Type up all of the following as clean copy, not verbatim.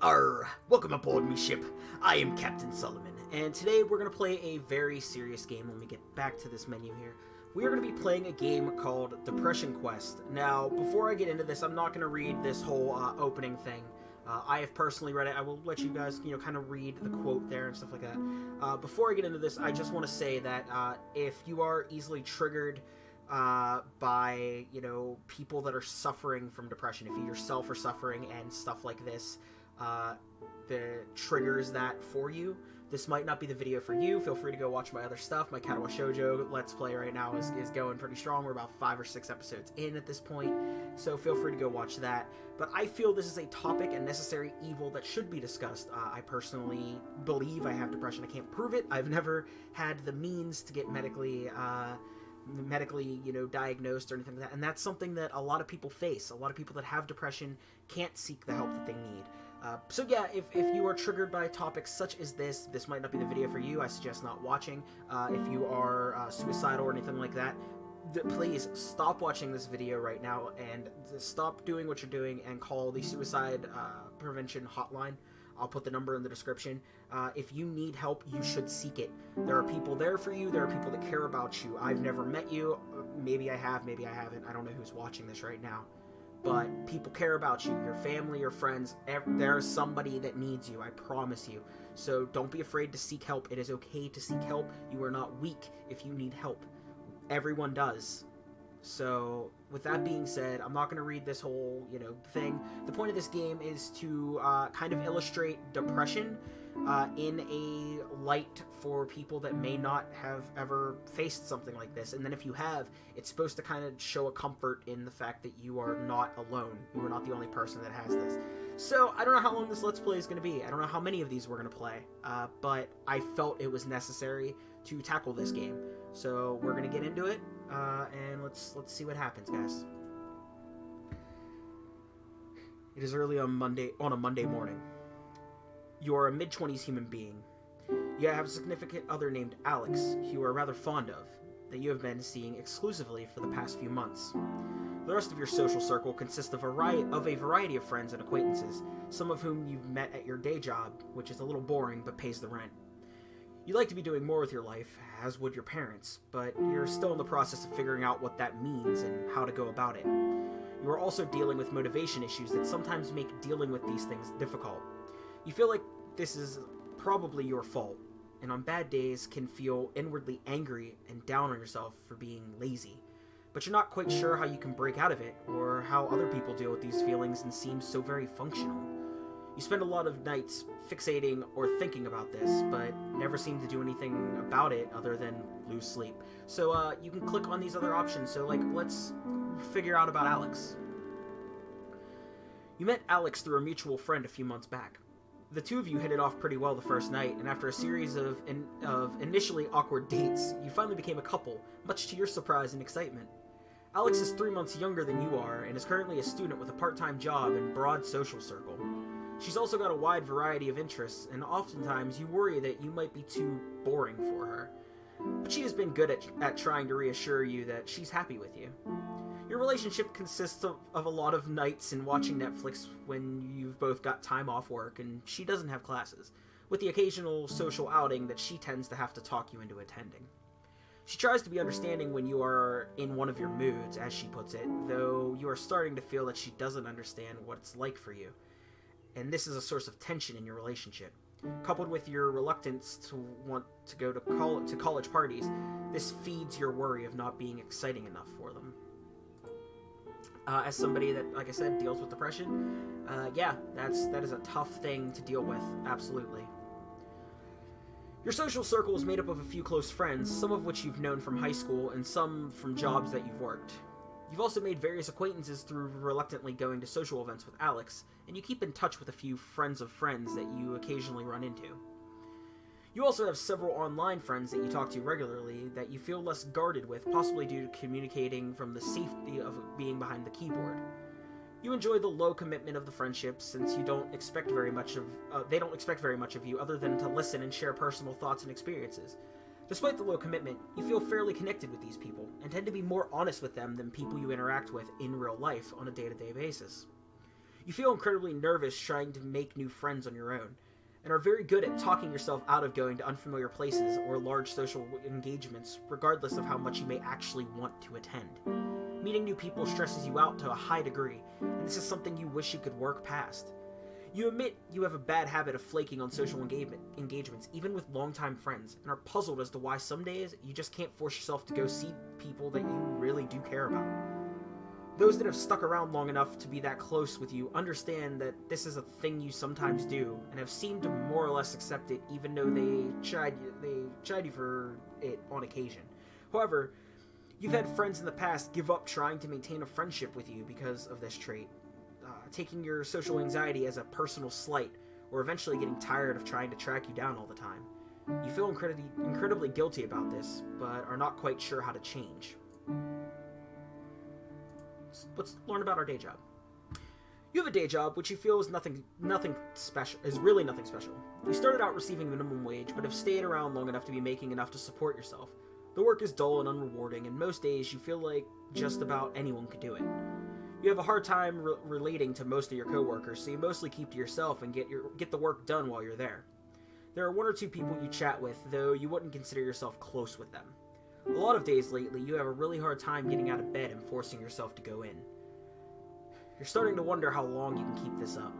Welcome aboard me ship. I am Captain Solomon, and today we're going to play a very serious game when we get back to this menu here. We are going to be playing a game called Depression Quest. Now, before I get into this, I'm not going to read this whole opening thing. I have personally read it. I will let you guys, kind of read the quote there and stuff like that. Before I get into this, I just want to say that if you are easily triggered by, people that are suffering from depression, if you yourself are suffering and stuff like this, the triggers that for you, this might not be the video for you. Feel free to go watch my other stuff. My Katawa Shoujo Let's Play right now is going pretty strong. We're about 5 or 6 episodes in at this point, so feel free to go watch that. But I feel this is a topic and necessary evil that should be discussed. I personally believe I have depression. I can't prove it. I've never had the means to get medically diagnosed or anything like that, and that's something that a lot of people face. A lot of people that have depression can't seek the help that they need. So yeah, if you are triggered by topics such as this might not be the video for you. I suggest not watching. If you are suicidal or anything like that, please stop watching this video right now and stop doing what you're doing and call the Suicide Provention Hotline. I'll put the number in the description. If you need help, you should seek it. There are people there for you. There are people that care about you. I've never met you. Maybe I have, maybe I haven't. I don't know who's watching this right now. But people care about you, your family, your friends. There's somebody that needs you, I promise you. So don't be afraid to seek help. It is okay to seek help. You are not weak if you need help. Everyone does. So with that being said, I'm not going to read this whole, thing. The point of this game is to kind of illustrate depression in a light for people that may not have ever faced something like this. And then if you have, it's supposed to kind of show a comfort in the fact that you are not alone. You are not the only person that has this. So I don't know how long this Let's Play is going to be. I don't know how many of these we're going to play. But I felt it was necessary to tackle this game. So we're going to get into it. And let's see what happens, guys. It is early on a Monday morning. You are a mid-20s human being. You have a significant other named Alex, who you are rather fond of, that you have been seeing exclusively for the past few months. The rest of your social circle consists of a variety of friends and acquaintances, some of whom you've met at your day job, which is a little boring but pays the rent. You'd like to be doing more with your life, as would your parents, but you're still in the process of figuring out what that means and how to go about it. You are also dealing with motivation issues that sometimes make dealing with these things difficult. You feel like this is probably your fault, and on bad days can feel inwardly angry and down on yourself for being lazy. But you're not quite sure how you can break out of it, or how other people deal with these feelings and seem so very functional. You spend a lot of nights fixating or thinking about this, but never seem to do anything about it other than lose sleep. So you can click on these other options. So let's figure out about Alex. You met Alex through a mutual friend a few months back. The two of you hit it off pretty well the first night, and after a series of initially awkward dates, you finally became a couple, much to your surprise and excitement. Alex is 3 months younger than you are, and is currently a student with a part-time job and broad social circle. She's also got a wide variety of interests, and oftentimes you worry that you might be too boring for her. But she has been good at trying to reassure you that she's happy with you. Your relationship consists of a lot of nights and watching Netflix when you've both got time off work and she doesn't have classes, with the occasional social outing that she tends to have to talk you into attending. She tries to be understanding when you are in one of your moods, as she puts it, though you are starting to feel that she doesn't understand what it's like for you. And this is a source of tension in your relationship. Coupled with your reluctance to want to go to college parties, this feeds your worry of not being exciting enough for them. As somebody that, like I said, deals with depression, yeah, that is a tough thing to deal with, absolutely. Your social circle is made up of a few close friends, some of which you've known from high school and some from jobs that you've worked. You've also made various acquaintances through reluctantly going to social events with Alex, and you keep in touch with a few friends of friends that you occasionally run into. You also have several online friends that you talk to regularly that you feel less guarded with, possibly due to communicating from the safety of being behind the keyboard. You enjoy the low commitment of the friendships, since you don't expect very much of they don't expect very much of you other than to listen and share personal thoughts and experiences. Despite the low commitment, you feel fairly connected with these people, and tend to be more honest with them than people you interact with in real life on a day-to-day basis. You feel incredibly nervous trying to make new friends on your own, and are very good at talking yourself out of going to unfamiliar places or large social engagements, regardless of how much you may actually want to attend. Meeting new people stresses you out to a high degree, and this is something you wish you could work past. You admit you have a bad habit of flaking on social engagements, even with longtime friends, and are puzzled as to why some days you just can't force yourself to go see people that you really do care about. Those that have stuck around long enough to be that close with you understand that this is a thing you sometimes do, and have seemed to more or less accept it, even though they chide you for it on occasion. However, you've had friends in the past give up trying to maintain a friendship with you because of this trait, taking your social anxiety as a personal slight, or eventually getting tired of trying to track you down all the time. You feel incredibly guilty about this, but are not quite sure how to change. Let's learn about our day job. You have a day job which you feel is nothing special. You started out receiving minimum wage, but have stayed around long enough to be making enough to support yourself. The work is dull and unrewarding, and most days you feel like just about anyone could do it. You have a hard time relating to most of your coworkers, so you mostly keep to yourself and get the work done while you're there. There are one or two people you chat with, though you wouldn't consider yourself close with them. A lot of days lately, you have a really hard time getting out of bed and forcing yourself to go in. You're starting to wonder how long you can keep this up.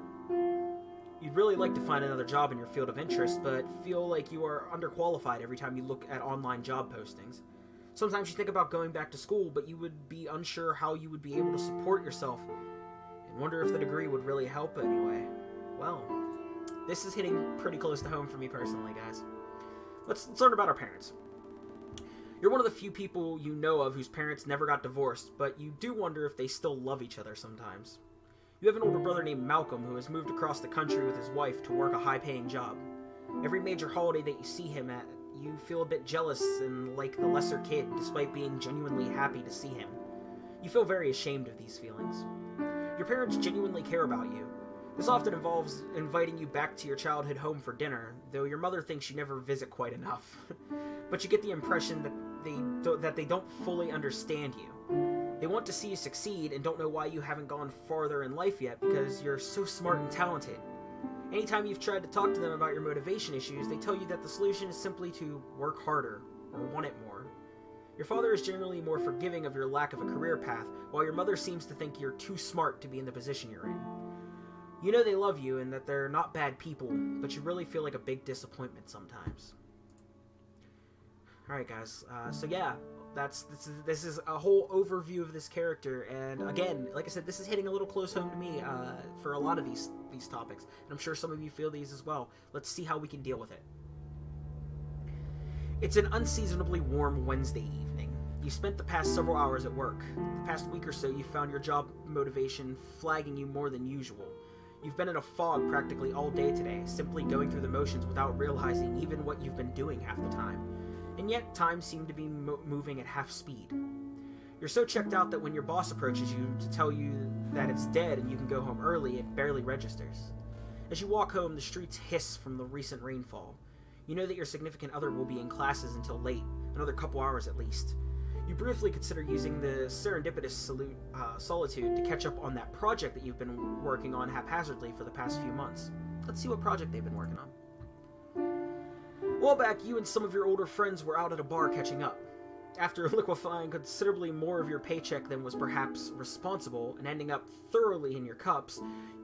You'd really like to find another job in your field of interest, but feel like you are underqualified every time you look at online job postings. Sometimes you think about going back to school, but you would be unsure how you would be able to support yourself, and wonder if the degree would really help anyway. Well, this is hitting pretty close to home for me personally, guys. Let's learn about our parents. You're one of the few people you know of whose parents never got divorced, but you do wonder if they still love each other sometimes. You have an older brother named Malcolm who has moved across the country with his wife to work a high-paying job. Every major holiday that you see him at, you feel a bit jealous and like the lesser kid, despite being genuinely happy to see him. You feel very ashamed of these feelings. Your parents genuinely care about you. This often involves inviting you back to your childhood home for dinner, though your mother thinks you never visit quite enough. But you get the impression that they don't fully understand you. They want to see you succeed and don't know why you haven't gone farther in life yet because you're so smart and talented. Anytime you've tried to talk to them about your motivation issues, they tell you that the solution is simply to work harder or want it more. Your father is generally more forgiving of your lack of a career path, while your mother seems to think you're too smart to be in the position you're in. You know they love you and that they're not bad people, but you really feel like a big disappointment sometimes. Alright guys, so yeah, this is a whole overview of this character, and again, like I said, this is hitting a little close home to me for a lot of these topics, and I'm sure some of you feel these as well. Let's see how we can deal with it. It's an unseasonably warm Wednesday evening. You spent the past several hours at work. The past week or so, you found your job motivation flagging you more than usual. You've been in a fog practically all day today, simply going through the motions without realizing even what you've been doing half the time. And yet, time seemed to be moving at half speed. You're so checked out that when your boss approaches you to tell you that it's dead and you can go home early, it barely registers. As you walk home, the streets hiss from the recent rainfall. You know that your significant other will be in classes until late, another couple hours at least. You briefly consider using the serendipitous solitude to catch up on that project that you've been working on haphazardly for the past few months. Let's see what project they've been working on. A while back, you and some of your older friends were out at a bar catching up. After liquefying considerably more of your paycheck than was perhaps responsible, and ending up thoroughly in your cups,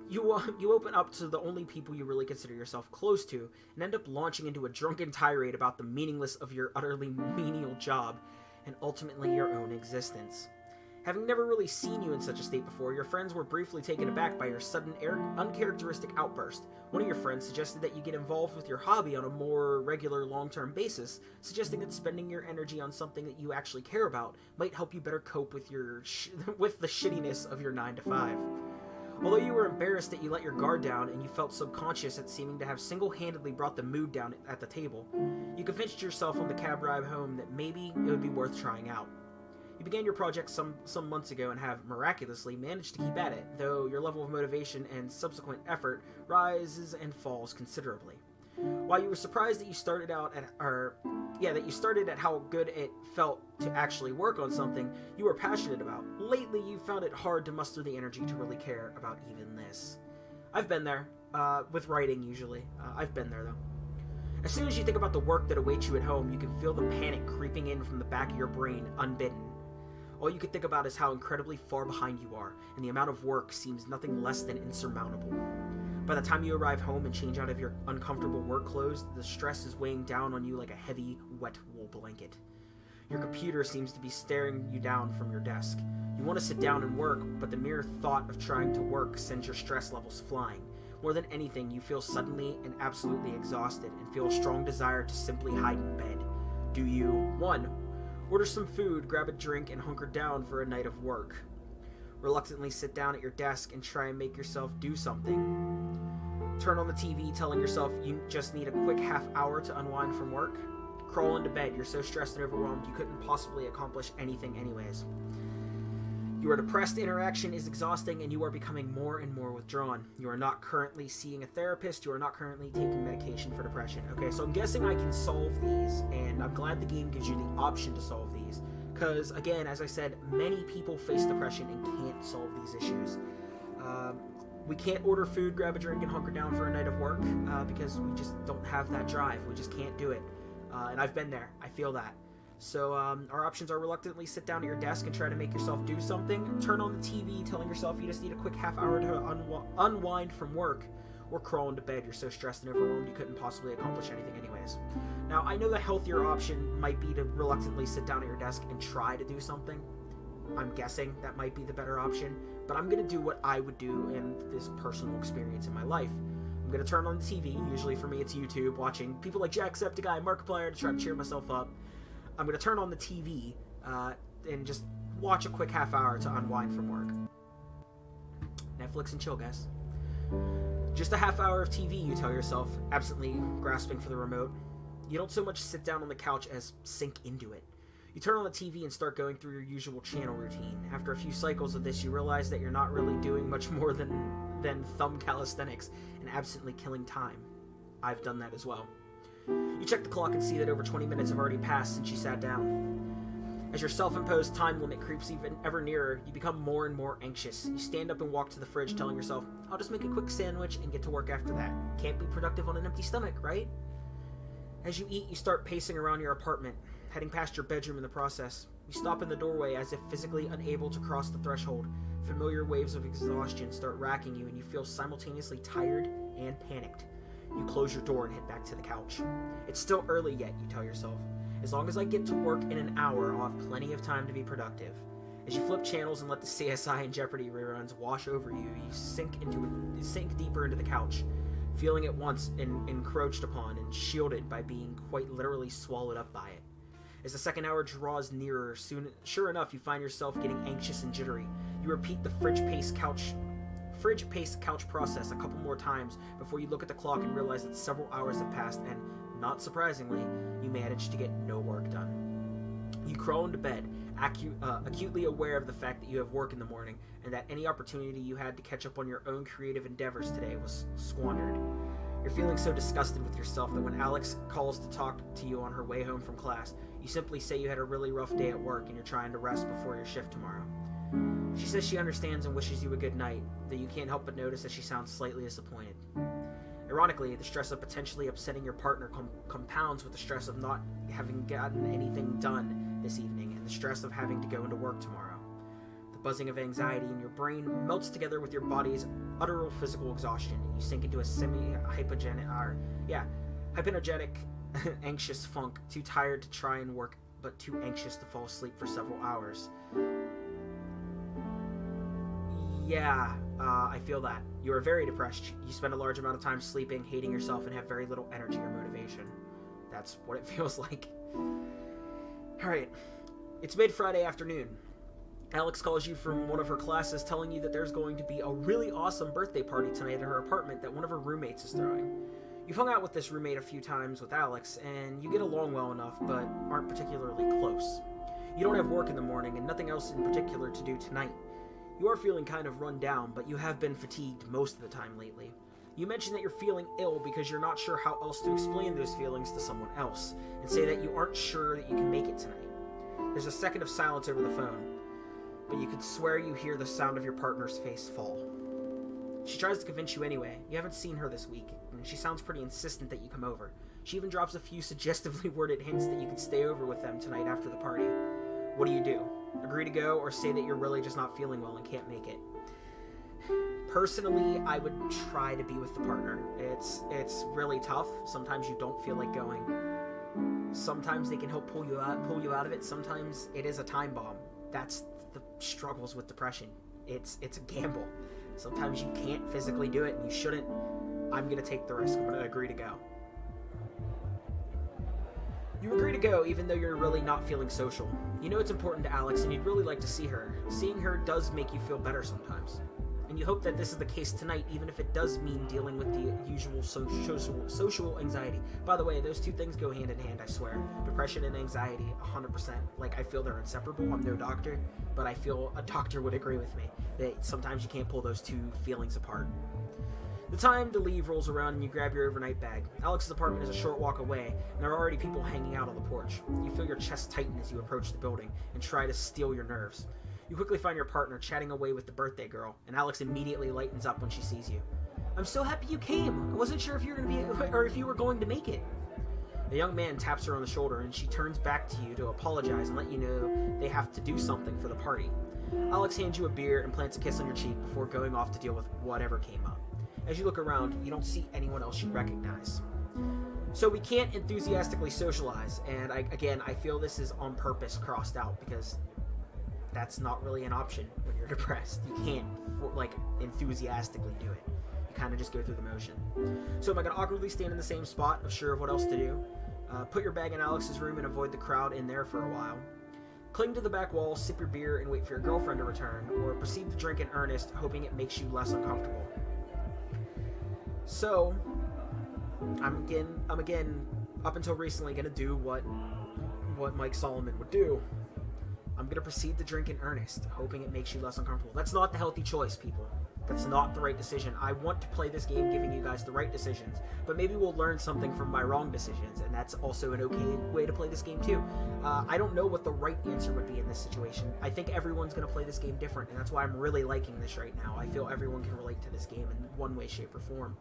you open up to the only people you really consider yourself close to, and end up launching into a drunken tirade about the meaningless of your utterly menial job, and ultimately your own existence. Having never really seen you in such a state before, your friends were briefly taken aback by your sudden uncharacteristic outburst. One of your friends suggested that you get involved with your hobby on a more regular long-term basis, suggesting that spending your energy on something that you actually care about might help you better cope with with the shittiness of your 9-to-5. Although you were embarrassed that you let your guard down and you felt subconscious at seeming to have single-handedly brought the mood down at the table, you convinced yourself on the cab ride home that maybe it would be worth trying out. You began your project some months ago and have miraculously managed to keep at it, though your level of motivation and subsequent effort rises and falls considerably. While you were surprised that you started out that you started at how good it felt to actually work on something you were passionate about. Lately, you found it hard to muster the energy to really care about even this. I've been there, with writing usually. I've been there though. As soon as you think about the work that awaits you at home, you can feel the panic creeping in from the back of your brain, unbidden. All you can think about is how incredibly far behind you are, and the amount of work seems nothing less than insurmountable. By the time you arrive home and change out of your uncomfortable work clothes, the stress is weighing down on you like a heavy, wet wool blanket. Your computer seems to be staring you down from your desk. You want to sit down and work, but the mere thought of trying to work sends your stress levels flying. More than anything, you feel suddenly and absolutely exhausted and feel a strong desire to simply hide in bed. Do you 1. Order some food, grab a drink, and hunker down for a night of work? Reluctantly sit down at your desk and try and make yourself do something? Turn on the TV telling yourself you just need a quick half hour to unwind from work? Crawl into bed, you're so stressed and overwhelmed you couldn't possibly accomplish anything anyways. You are depressed, interaction is exhausting, and you are becoming more and more withdrawn. You are not currently seeing a therapist, you are not currently taking medication for depression. Okay, so I'm guessing I can solve these, and I'm glad the game gives you the option to solve these. Because, again, as I said, many people face depression and can't solve these issues. We can't order food, grab a drink, and hunker down for a night of work because we just don't have that drive. We just can't do it. And I've been there. I feel that. So our options are reluctantly sit down at your desk and try to make yourself do something, turn on the TV telling yourself you just need a quick half hour to unwind from work, or crawl into bed. You're so stressed and overwhelmed you couldn't possibly accomplish anything anyways. Now, I know the healthier option might be to reluctantly sit down at your desk and try to do something. I'm guessing that might be the better option, but I'm going to do what I would do in this personal experience in my life. I'm going to turn on the TV, usually for me it's YouTube, watching people like Jacksepticeye, Markiplier to try to cheer myself up. I'm going to turn on the TV and just watch a quick half hour to unwind from work. Netflix and chill, guys. Just a half hour of TV, you tell yourself, absently grasping for the remote. You don't so much sit down on the couch as sink into it. You turn on the TV and start going through your usual channel routine. After a few cycles of this, you realize that you're not really doing much more than thumb calisthenics and absently killing time. I've done that as well. You check the clock and see that over 20 minutes have already passed since you sat down. As your self-imposed time limit creeps ever nearer, you become more and more anxious. You stand up and walk to the fridge telling yourself, I'll just make a quick sandwich and get to work after that. Can't be productive on an empty stomach, right? As you eat, you start pacing around your apartment, heading past your bedroom in the process. You stop in the doorway as if physically unable to cross the threshold. Familiar waves of exhaustion start racking you and you feel simultaneously tired and panicked. You close your door and head back to the couch. It's still early yet, you tell yourself. As long as I get to work in an hour, I'll have plenty of time to be productive. As you flip channels and let the CSI and Jeopardy reruns wash over you, you sink deeper into the couch, feeling at once encroached upon and shielded by being quite literally swallowed up by it. As the second hour draws nearer, sure enough, you find yourself getting anxious and jittery. You repeat the fridge-paced couch process a couple more times before you look at the clock and realize that several hours have passed and, not surprisingly, you manage to get no work done. You crawl into bed, acutely aware of the fact that you have work in the morning and that any opportunity you had to catch up on your own creative endeavors today was squandered. You're feeling so disgusted with yourself that when Alex calls to talk to you on her way home from class, you simply say you had a really rough day at work and you're trying to rest before your shift tomorrow. She says she understands and wishes you a good night, though you can't help but notice that she sounds slightly disappointed. Ironically, the stress of potentially upsetting your partner compounds with the stress of not having gotten anything done this evening and the stress of having to go into work tomorrow. The buzzing of anxiety in your brain melts together with your body's utter physical exhaustion, and you sink into a hypogenic, anxious funk, too tired to try and work, but too anxious to fall asleep for several hours. Yeah, I feel that. You are very depressed. You spend a large amount of time sleeping, hating yourself, and have very little energy or motivation. That's what it feels like. Alright, it's mid-Friday afternoon. Alex calls you from one of her classes telling you that there's going to be a really awesome birthday party tonight at her apartment that one of her roommates is throwing. You've hung out with this roommate a few times with Alex, and you get along well enough, but aren't particularly close. You don't have work in the morning, and nothing else in particular to do tonight. You are feeling kind of run down, but you have been fatigued most of the time lately. You mention that you're feeling ill because you're not sure how else to explain those feelings to someone else, and say that you aren't sure that you can make it tonight. There's a second of silence over the phone, but you could swear you hear the sound of your partner's face fall. She tries to convince you anyway. You haven't seen her this week, and she sounds pretty insistent that you come over. She even drops a few suggestively worded hints that you can stay over with them tonight after the party. What do? Agree to go, or say that you're really just not feeling well and can't make it? Personally, I would try to be with the partner. It's really tough. Sometimes you don't feel like going. Sometimes they can help pull you out of it. Sometimes it is a time bomb. That's the struggles with depression. It's a gamble. Sometimes you can't physically do it, and you shouldn't. I'm gonna take the risk. I'm gonna agree to go. You agree to go even though you're really not feeling social. You know it's important to Alex and you'd really like to see her. Seeing her does make you feel better sometimes. And you hope that this is the case tonight, even if it does mean dealing with the usual social anxiety. By the way, those two things go hand in hand, I swear. Depression and anxiety, 100%. Like, I feel they're inseparable. I'm no doctor, but I feel a doctor would agree with me that sometimes you can't pull those two feelings apart. The time to leave rolls around and you grab your overnight bag. Alex's apartment is a short walk away, and there are already people hanging out on the porch. You feel your chest tighten as you approach the building and try to steel your nerves. You quickly find your partner chatting away with the birthday girl, and Alex immediately lightens up when she sees you. I'm so happy you came. I wasn't sure if you were going to make it. The young man taps her on the shoulder, and she turns back to you to apologize and let you know they have to do something for the party. Alex hands you a beer and plants a kiss on your cheek before going off to deal with whatever came up. As you look around, you don't see anyone else you recognize. So we can't enthusiastically socialize, and I feel this is on purpose crossed out because that's not really an option when you're depressed. You can't, enthusiastically do it. You kind of just go through the motion. So am I going to awkwardly stand in the same spot, unsure of what else to do? Put your bag in Alex's room and avoid the crowd in there for a while. Cling to the back wall, sip your beer, and wait for your girlfriend to return, or proceed to drink in earnest, hoping it makes you less uncomfortable. So, I'm again, up until recently, going to do what Mike Solomon would do. I'm going to proceed to drink in earnest, hoping it makes you less uncomfortable. That's not the healthy choice, people. That's not the right decision. I want to play this game giving you guys the right decisions, but maybe we'll learn something from my wrong decisions, and that's also an okay way to play this game too. I don't know what the right answer would be in this situation. I think everyone's going to play this game different, and that's why I'm really liking this right now. I feel everyone can relate to this game in one way, shape, or form.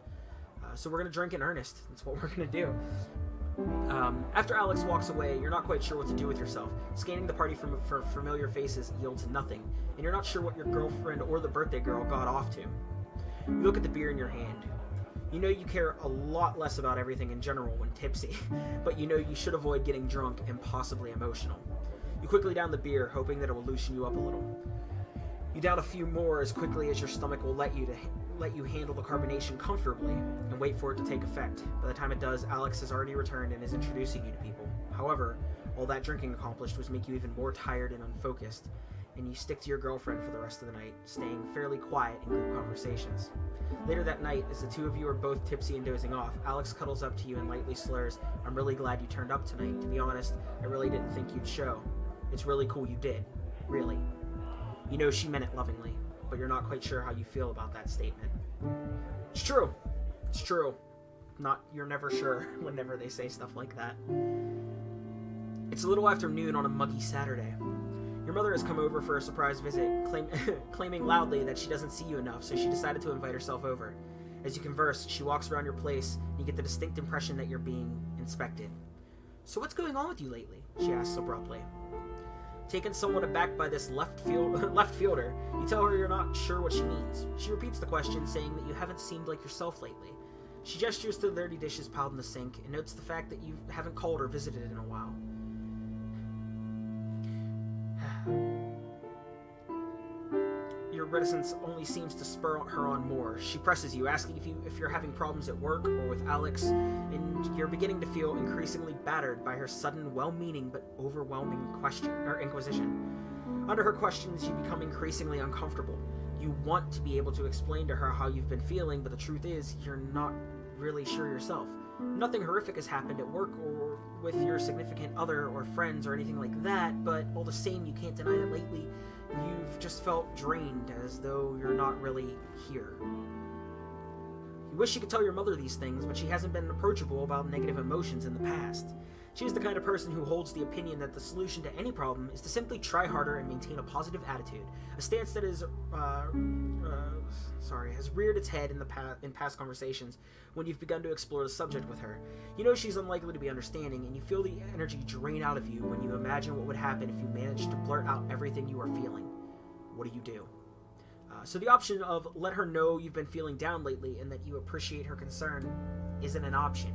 So we're going to drink in earnest. That's what we're going to do. After Alex walks away, you're not quite sure what to do with yourself. Scanning the party for familiar faces yields nothing, and you're not sure what your girlfriend or the birthday girl got off to. You look at the beer in your hand. You know you care a lot less about everything in general when tipsy, but you know you should avoid getting drunk and possibly emotional. You quickly down the beer, hoping that it will loosen you up a little. You down a few more as quickly as your stomach will let you handle the carbonation comfortably and wait for it to take effect. By the time it does, Alex has already returned and is introducing you to people. However, all that drinking accomplished was make you even more tired and unfocused, and you stick to your girlfriend for the rest of the night, staying fairly quiet in group conversations. Later that night, as the two of you are both tipsy and dozing off, Alex cuddles up to you and lightly slurs, I'm really glad you turned up tonight. To be honest, I really didn't think you'd show. It's really cool you did. Really. You know she meant it lovingly, but you're not quite sure how you feel about that statement. It's true. It's true. You're never sure whenever they say stuff like that. It's a little after noon on a muggy Saturday. Your mother has come over for a surprise visit, claiming loudly that she doesn't see you enough, so she decided to invite herself over. As you converse, she walks around your place, and you get the distinct impression that you're being inspected. So what's going on with you lately? She asks abruptly. Taken somewhat aback by this left fielder, you tell her you're not sure what she means. She repeats the question, saying that you haven't seemed like yourself lately. She gestures to the dirty dishes piled in the sink and notes the fact that you haven't called or visited in a while. Your reticence only seems to spur her on more. She presses you, asking if you're having problems at work or with Alex, and you're beginning to feel increasingly battered by her sudden, well-meaning but overwhelming inquisition. Under her questions, you become increasingly uncomfortable. You want to be able to explain to her how you've been feeling, but the truth is, you're not really sure yourself. Nothing horrific has happened at work or with your significant other or friends or anything like that, but all the same, you can't deny that lately you've just felt drained, as though you're not really here. You You wish you could tell your mother these things, but she hasn't been approachable about negative emotions in the past. She is the kind of person who holds the opinion that the solution to any problem is to simply try harder and maintain a positive attitude, a stance that is, has reared its head in past conversations when you've begun to explore the subject with her. You know she's unlikely to be understanding, and you feel the energy drain out of you when you imagine what would happen if you managed to blurt out everything you are feeling. What do? So the option of let her know you've been feeling down lately and that you appreciate her concern isn't an option.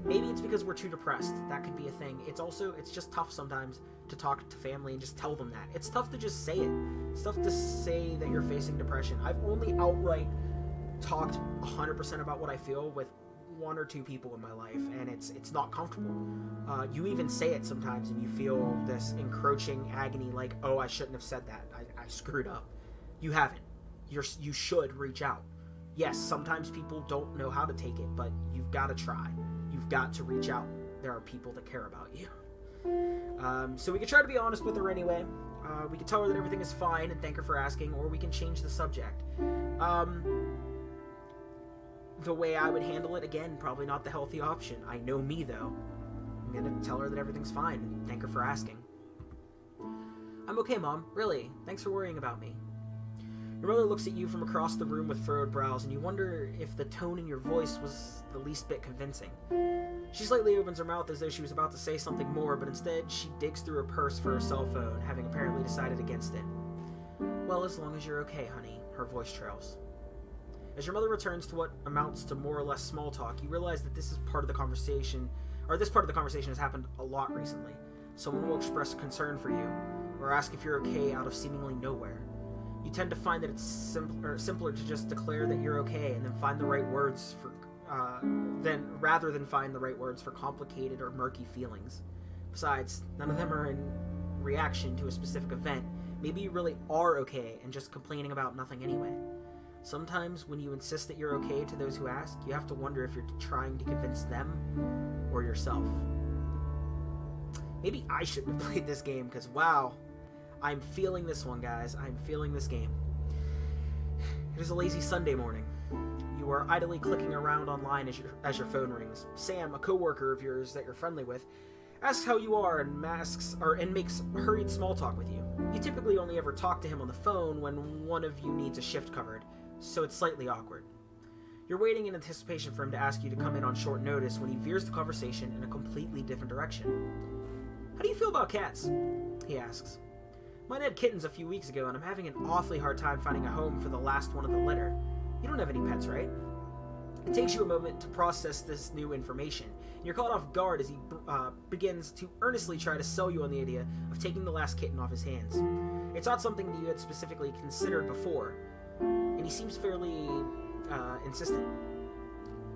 Maybe it's because we're too depressed. That could be a thing. It's just tough sometimes to talk to family and just tell them that. It's tough to just say it. It's tough to say that you're facing depression. I've only outright talked 100% about what I feel with one or two people in my life, and it's not comfortable. You even say it sometimes and you feel this encroaching agony like, oh, I shouldn't have said that. I screwed up. You haven't. You should reach out. Yes, sometimes people don't know how to take it, but you've got to try. You've got to reach out. There are people that care about you. So we can try to be honest with her anyway. We can tell her that everything is fine and thank her for asking, or we can change the subject. The way I would handle it, again, probably not the healthy option. I know me, though. I'm going to tell her that everything's fine and thank her for asking. I'm okay, Mom. Really. Thanks for worrying about me. Your mother looks at you from across the room with furrowed brows, and you wonder if the tone in your voice was the least bit convincing. She slightly opens her mouth as though she was about to say something more, but instead she digs through her purse for her cell phone, having apparently decided against it. Well, as long as you're okay, honey, her voice trails. As your mother returns to what amounts to more or less small talk, you realize that this part of the conversation has happened a lot recently. Someone will express concern for you, or ask if you're okay out of seemingly nowhere. You tend to find that it's simpler to just declare that you're okay and then find the right words rather than find the right words for complicated or murky feelings. Besides, none of them are in reaction to a specific event. Maybe you really are okay and just complaining about nothing anyway. Sometimes when you insist that you're okay to those who ask, you have to wonder if you're trying to convince them or yourself. Maybe I shouldn't have played this game because, wow, I'm feeling this one, guys. I'm feeling this game. It is a lazy Sunday morning. You are idly clicking around online as your phone rings. Sam, a coworker of yours that you're friendly with, asks how you are and makes hurried small talk with you. You typically only ever talk to him on the phone when one of you needs a shift covered, so it's slightly awkward. You're waiting in anticipation for him to ask you to come in on short notice when he veers the conversation in a completely different direction. How do you feel about cats? He asks. Mine had kittens a few weeks ago, and I'm having an awfully hard time finding a home for the last one of the litter. You don't have any pets, right? It takes you a moment to process this new information, and you're caught off guard as he begins to earnestly try to sell you on the idea of taking the last kitten off his hands. It's not something that you had specifically considered before, and he seems fairly insistent.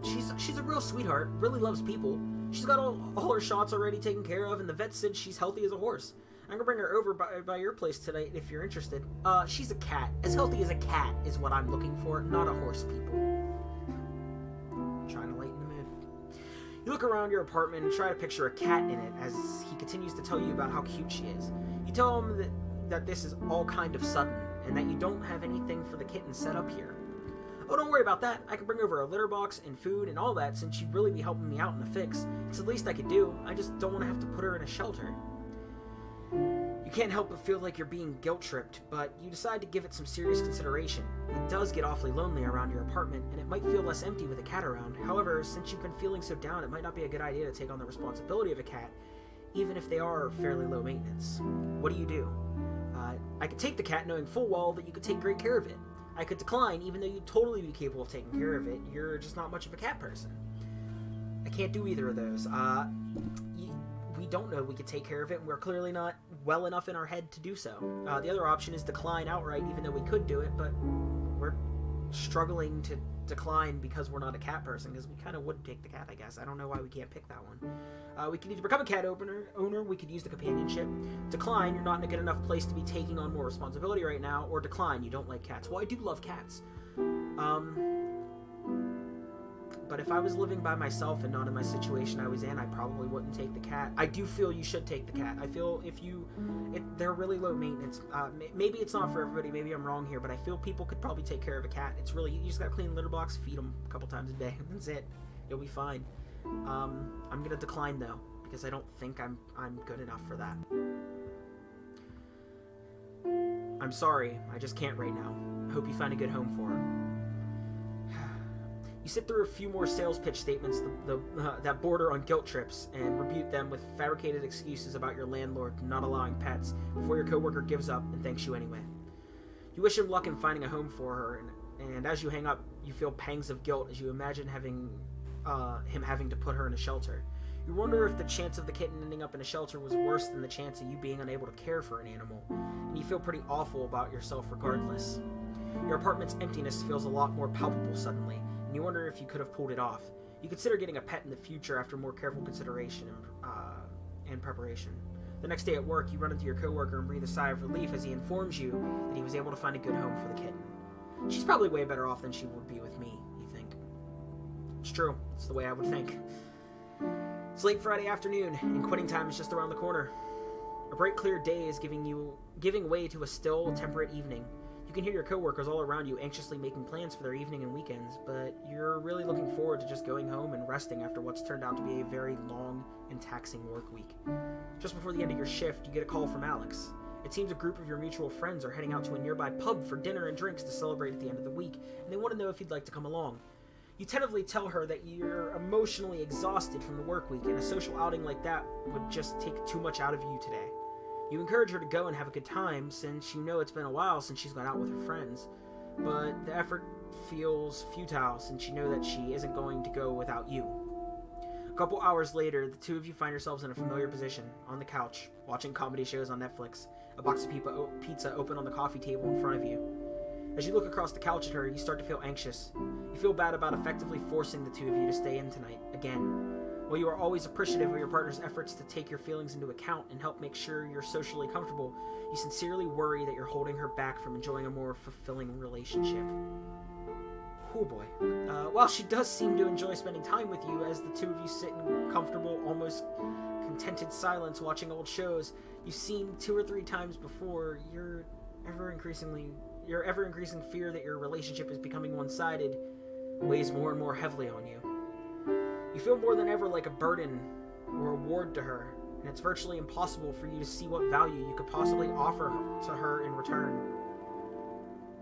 She's a real sweetheart, really loves people. She's got all her shots already taken care of, and the vet said she's healthy as a horse. I'm gonna bring her over by your place tonight if you're interested. She's a cat. As healthy as a cat is what I'm looking for, not a horse, people. Trying to lighten the mood. You look around your apartment and try to picture a cat in it as he continues to tell you about how cute she is. You tell him that this is all kind of sudden, and that you don't have anything for the kitten set up here. Oh, don't worry about that. I can bring over a litter box and food and all that since you'd really be helping me out in a fix. It's the least I could do. I just don't want to have to put her in a shelter. You can't help but feel like you're being guilt-tripped, but you decide to give it some serious consideration. It does get awfully lonely around your apartment, and it might feel less empty with a cat around. However, since you've been feeling so down, it might not be a good idea to take on the responsibility of a cat, even if they are fairly low maintenance. What do? I could take the cat knowing full well that you could take great care of it. I could decline even though you'd totally be capable of taking care of it. You're just not much of a cat person. I can't do either of those. We don't know we could take care of it, and we're clearly not well enough in our head to do so. The other option is decline outright, even though we could do it, but we're struggling to decline because we're not a cat person, because we kind of would take the cat, I guess. I don't know why we can't pick that one. We could either become a cat owner, we could use the companionship. Decline, you're not in a good enough place to be taking on more responsibility right now, or decline, you don't like cats. Well, I do love cats. But but if I was living by myself and not in my situation I was in, I probably wouldn't take the cat. I do feel you should take the cat. I feel they're really low maintenance. Maybe it's not for everybody, maybe I'm wrong here, but I feel people could probably take care of a cat. It's really, you just gotta clean litter box, feed them a couple times a day, that's it. You'll be fine. I'm gonna decline though, because I don't think I'm good enough for that. I'm sorry, I just can't right now. I hope you find a good home for her. You sit through a few more sales pitch statements that border on guilt trips and rebuke them with fabricated excuses about your landlord not allowing pets before your coworker gives up and thanks you anyway. You wish him luck in finding a home for her, and as you hang up, you feel pangs of guilt as you imagine him having to put her in a shelter. You wonder if the chance of the kitten ending up in a shelter was worse than the chance of you being unable to care for an animal, and you feel pretty awful about yourself regardless. Your apartment's emptiness feels a lot more palpable suddenly, and you wonder if you could have pulled it off. You consider getting a pet in the future after more careful consideration and preparation. The next day at work, you run into your coworker and breathe a sigh of relief as he informs you that he was able to find a good home for the kitten. She's probably way better off than she would be with me, you think. It's true. It's the way I would think. It's late Friday afternoon, and quitting time is just around the corner. A bright, clear day is giving way to a still, temperate evening. You can hear your coworkers all around you anxiously making plans for their evening and weekends, but you're really looking forward to just going home and resting after what's turned out to be a very long and taxing work week. Just before the end of your shift, you get a call from Alex. It seems a group of your mutual friends are heading out to a nearby pub for dinner and drinks to celebrate at the end of the week, and they want to know if you'd like to come along. You tentatively tell her that you're emotionally exhausted from the work week, and a social outing like that would just take too much out of you today. You encourage her to go and have a good time, since you know it's been a while since she's gone out with her friends, but the effort feels futile since you know that she isn't going to go without you. A couple hours later, the two of you find yourselves in a familiar position, on the couch, watching comedy shows on Netflix, a box of pizza open on the coffee table in front of you. As you look across the couch at her, you start to feel anxious. You feel bad about effectively forcing the two of you to stay in tonight, again. While you are always appreciative of your partner's efforts to take your feelings into account and help make sure you're socially comfortable, you sincerely worry that you're holding her back from enjoying a more fulfilling relationship. Oh boy. While she does seem to enjoy spending time with you as the two of you sit in comfortable, almost contented silence watching old shows you've seen 2 or 3 times before, your ever-increasing fear that your relationship is becoming one-sided weighs more and more heavily on you. You feel more than ever like a burden or a ward to her, and it's virtually impossible for you to see what value you could possibly offer to her in return.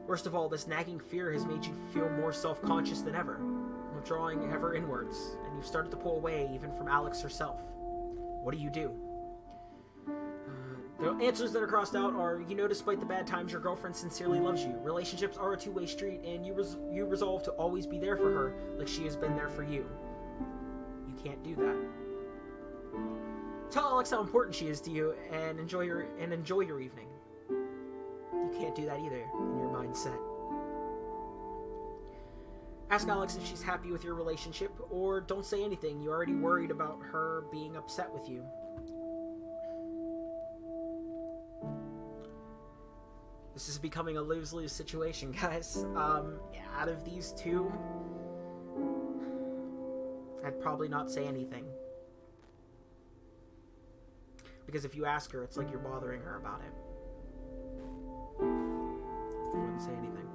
Worst of all, this nagging fear has made you feel more self-conscious than ever, withdrawing ever inwards, and you've started to pull away even from Alex herself. What do you do? The answers that are crossed out are, you know, despite the bad times, your girlfriend sincerely loves you. Relationships are a two-way street, and you resolve to always be there for her like she has been there for you. You can't do that. Tell Alex how important she is to you and enjoy your evening. You can't do that either in your mindset. Ask Alex if she's happy with your relationship, or don't say anything. You're already worried about her being upset with you. This is becoming a lose-lose situation, guys. Out of these two, I'd probably not say anything. Because if you ask her, it's like you're bothering her about it. I wouldn't say anything.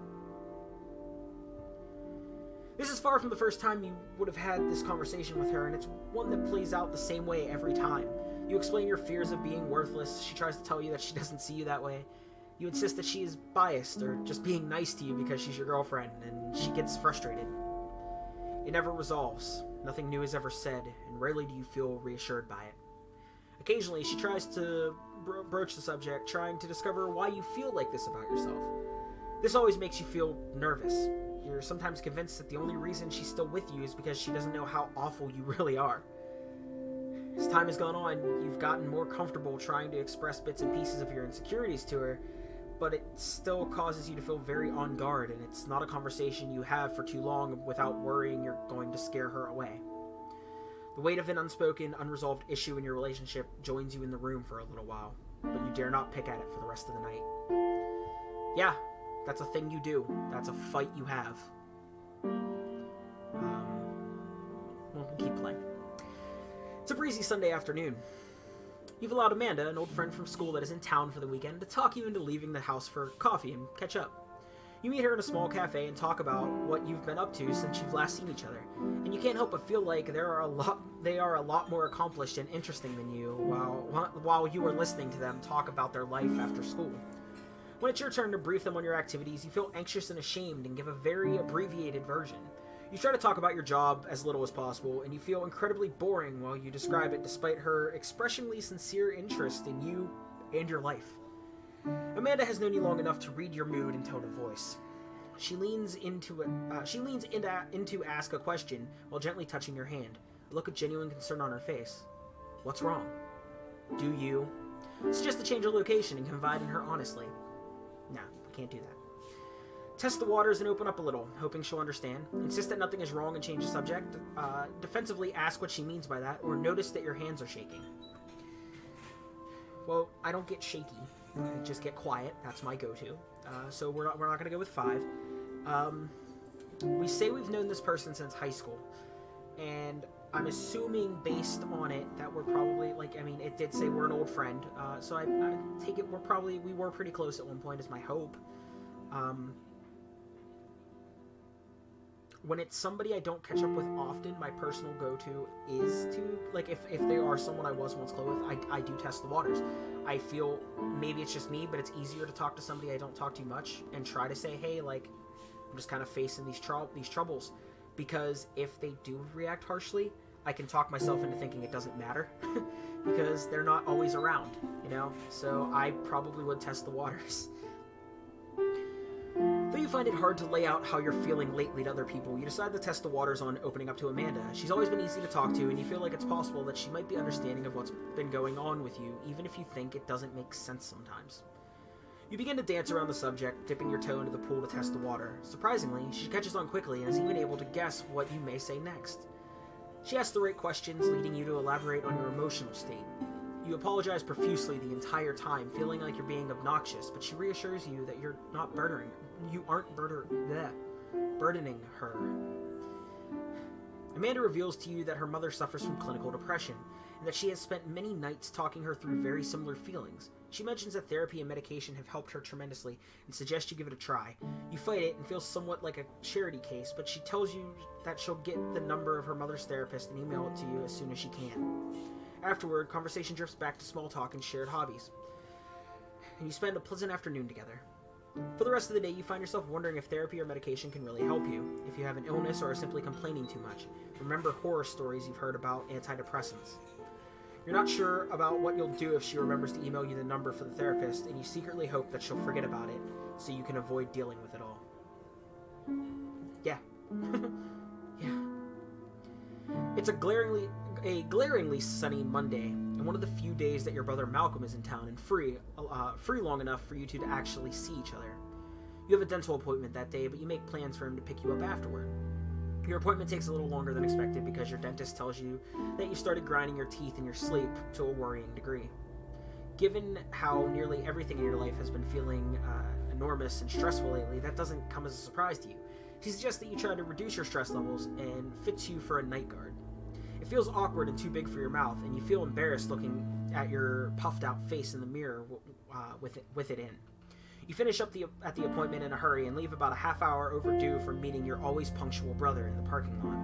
This is far from the first time you would have had this conversation with her, and it's one that plays out the same way every time. You explain your fears of being worthless. She tries to tell you that she doesn't see you that way. You insist that she is biased or just being nice to you because she's your girlfriend, and she gets frustrated. It never resolves. Nothing new is ever said, and rarely do you feel reassured by it. Occasionally, she tries to broach the subject, trying to discover why you feel like this about yourself. This always makes you feel nervous. You're sometimes convinced that the only reason she's still with you is because she doesn't know how awful you really are. As time has gone on, you've gotten more comfortable trying to express bits and pieces of your insecurities to her, but it still causes you to feel very on guard, and it's not a conversation you have for too long without worrying you're going to scare her away. The weight of an unspoken, unresolved issue in your relationship joins you in the room for a little while, but you dare not pick at it for the rest of the night. Yeah, that's a thing you do. That's a fight you have. play. It's a breezy Sunday afternoon. You've allowed Amanda, an old friend from school that is in town for the weekend, to talk you into leaving the house for coffee and catch up. You meet her in a small cafe and talk about what you've been up to since you've last seen each other, and you can't help but feel like they are a lot more accomplished and interesting than you while you are listening to them talk about their life after school. When it's your turn to brief them on your activities, you feel anxious and ashamed and give a very abbreviated version. You try to talk about your job as little as possible, and you feel incredibly boring while you describe it despite her expressionally sincere interest in you and your life. Amanda has known you long enough to read your mood and tone of voice. She leans in to ask a question while gently touching your hand, a look of genuine concern on her face. What's wrong? Do you suggest to change your location and confide in her honestly? No, we can't do that. Test the waters and open up a little, hoping she'll understand. Insist that nothing is wrong and change the subject. Defensively ask what she means by that, or notice that your hands are shaking. Well, I don't get shaky. I just get quiet. That's my go-to. So we're not going to go with 5. We say we've known this person since high school, and I'm assuming based on it that we're probably, it did say we're an old friend, so I take it we were pretty close at one point is my hope. When it's somebody I don't catch up with often, my personal go-to is to, if they are someone I was once close with, I do test the waters. I feel maybe it's just me, but it's easier to talk to somebody I don't talk to much and try to say, hey, I'm just kind of facing these troubles. Because if they do react harshly, I can talk myself into thinking it doesn't matter because they're not always around, So I probably would test the waters. Though you find it hard to lay out how you're feeling lately to other people, you decide to test the waters on opening up to Amanda. She's always been easy to talk to, and you feel like it's possible that she might be understanding of what's been going on with you, even if you think it doesn't make sense sometimes. You begin to dance around the subject, dipping your toe into the pool to test the water. Surprisingly, she catches on quickly and is even able to guess what you may say next. She asks the right questions, leading you to elaborate on your emotional state. You apologize profusely the entire time, feeling like you're being obnoxious, but she reassures you that you aren't burdening her. Amanda reveals to you that her mother suffers from clinical depression, and that she has spent many nights talking her through very similar feelings. She mentions that therapy and medication have helped her tremendously, and suggests you give it a try. You fight it and feel somewhat like a charity case, but she tells you that she'll get the number of her mother's therapist and email it to you as soon as she can. Afterward, conversation drifts back to small talk and shared hobbies, and you spend a pleasant afternoon together. For the rest of the day, you find yourself wondering if therapy or medication can really help you, if you have an illness or are simply complaining too much. Remember horror stories you've heard about antidepressants. You're not sure about what you'll do if she remembers to email you the number for the therapist, and you secretly hope that she'll forget about it, so you can avoid dealing with it all. Yeah. Yeah. It's a glaringly sunny Monday, and one of the few days that your brother Malcolm is in town and free long enough for you two to actually see each other. You have a dental appointment that day, but you make plans for him to pick you up afterward. Your appointment takes a little longer than expected because your dentist tells you that you started grinding your teeth in your sleep to a worrying degree. Given how nearly everything in your life has been feeling enormous and stressful lately, that doesn't come as a surprise to you. She suggests that you try to reduce your stress levels and fits you for a night guard. It feels awkward and too big for your mouth, and you feel embarrassed looking at your puffed out face in the mirror with it in. You finish up at the appointment in a hurry and leave about a half hour overdue from meeting your always punctual brother in the parking lot.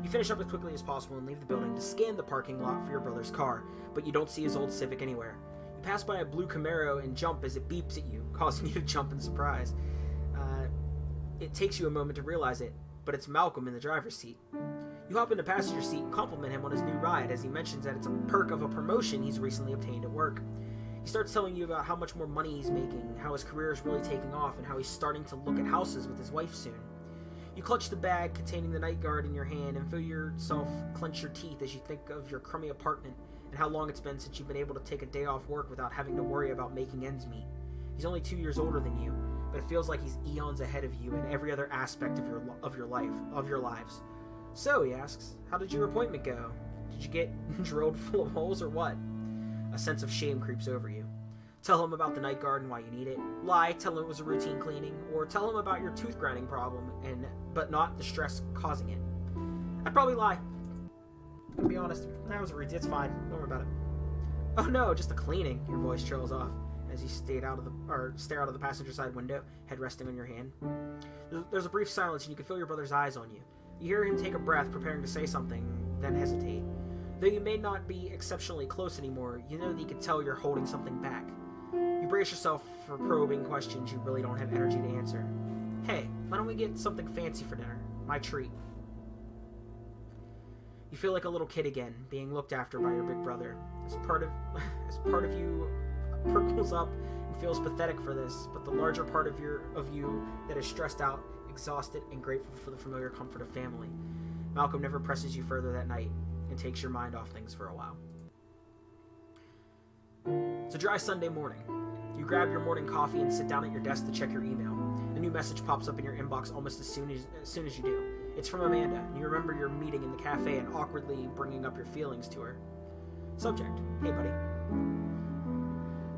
You finish up as quickly as possible and leave the building to scan the parking lot for your brother's car, but you don't see his old Civic anywhere. You pass by a blue Camaro and jump as it beeps at you, causing you to jump in surprise. It takes you a moment to realize it, but it's Malcolm in the driver's seat. You hop in the passenger seat and compliment him on his new ride as he mentions that it's a perk of a promotion he's recently obtained at work. He starts telling you about how much more money he's making, how his career is really taking off, and how he's starting to look at houses with his wife soon. You clutch the bag containing the night guard in your hand and feel yourself clench your teeth as you think of your crummy apartment and how long it's been since you've been able to take a day off work without having to worry about making ends meet. He's only 2 years older than you, but it feels like he's eons ahead of you in every other aspect of your lives. So, he asks, how did your appointment go? Did you get drilled full of holes or what? A sense of shame creeps over you. Tell him about the night guard and why you need it. Lie, tell him it was a routine cleaning, or tell him about your tooth grinding problem, but not the stress causing it. I'd probably lie. I'm gonna be honest, that was a routine. It's fine. Don't worry about it. Oh no, just a cleaning. Your voice trails off as you stare out of the passenger side window, head resting on your hand. There's a brief silence, and you can feel your brother's eyes on you. You hear him take a breath, preparing to say something, then hesitate. Though you may not be exceptionally close anymore, you know that you can tell you're holding something back. You brace yourself for probing questions you really don't have energy to answer. Hey, why don't we get something fancy for dinner? My treat. You feel like a little kid again, being looked after by your big brother. As part of you perkles up and feels pathetic for this, but the larger part of you that is stressed out, exhausted, and grateful for the familiar comfort of family. Malcolm never presses you further that night and takes your mind off things for a while. It's a dry Sunday morning. You grab your morning coffee and sit down at your desk to check your email. A new message pops up in your inbox almost as soon as you do. It's from Amanda, and you remember your meeting in the cafe and awkwardly bringing up your feelings to her. Subject: Hey, buddy.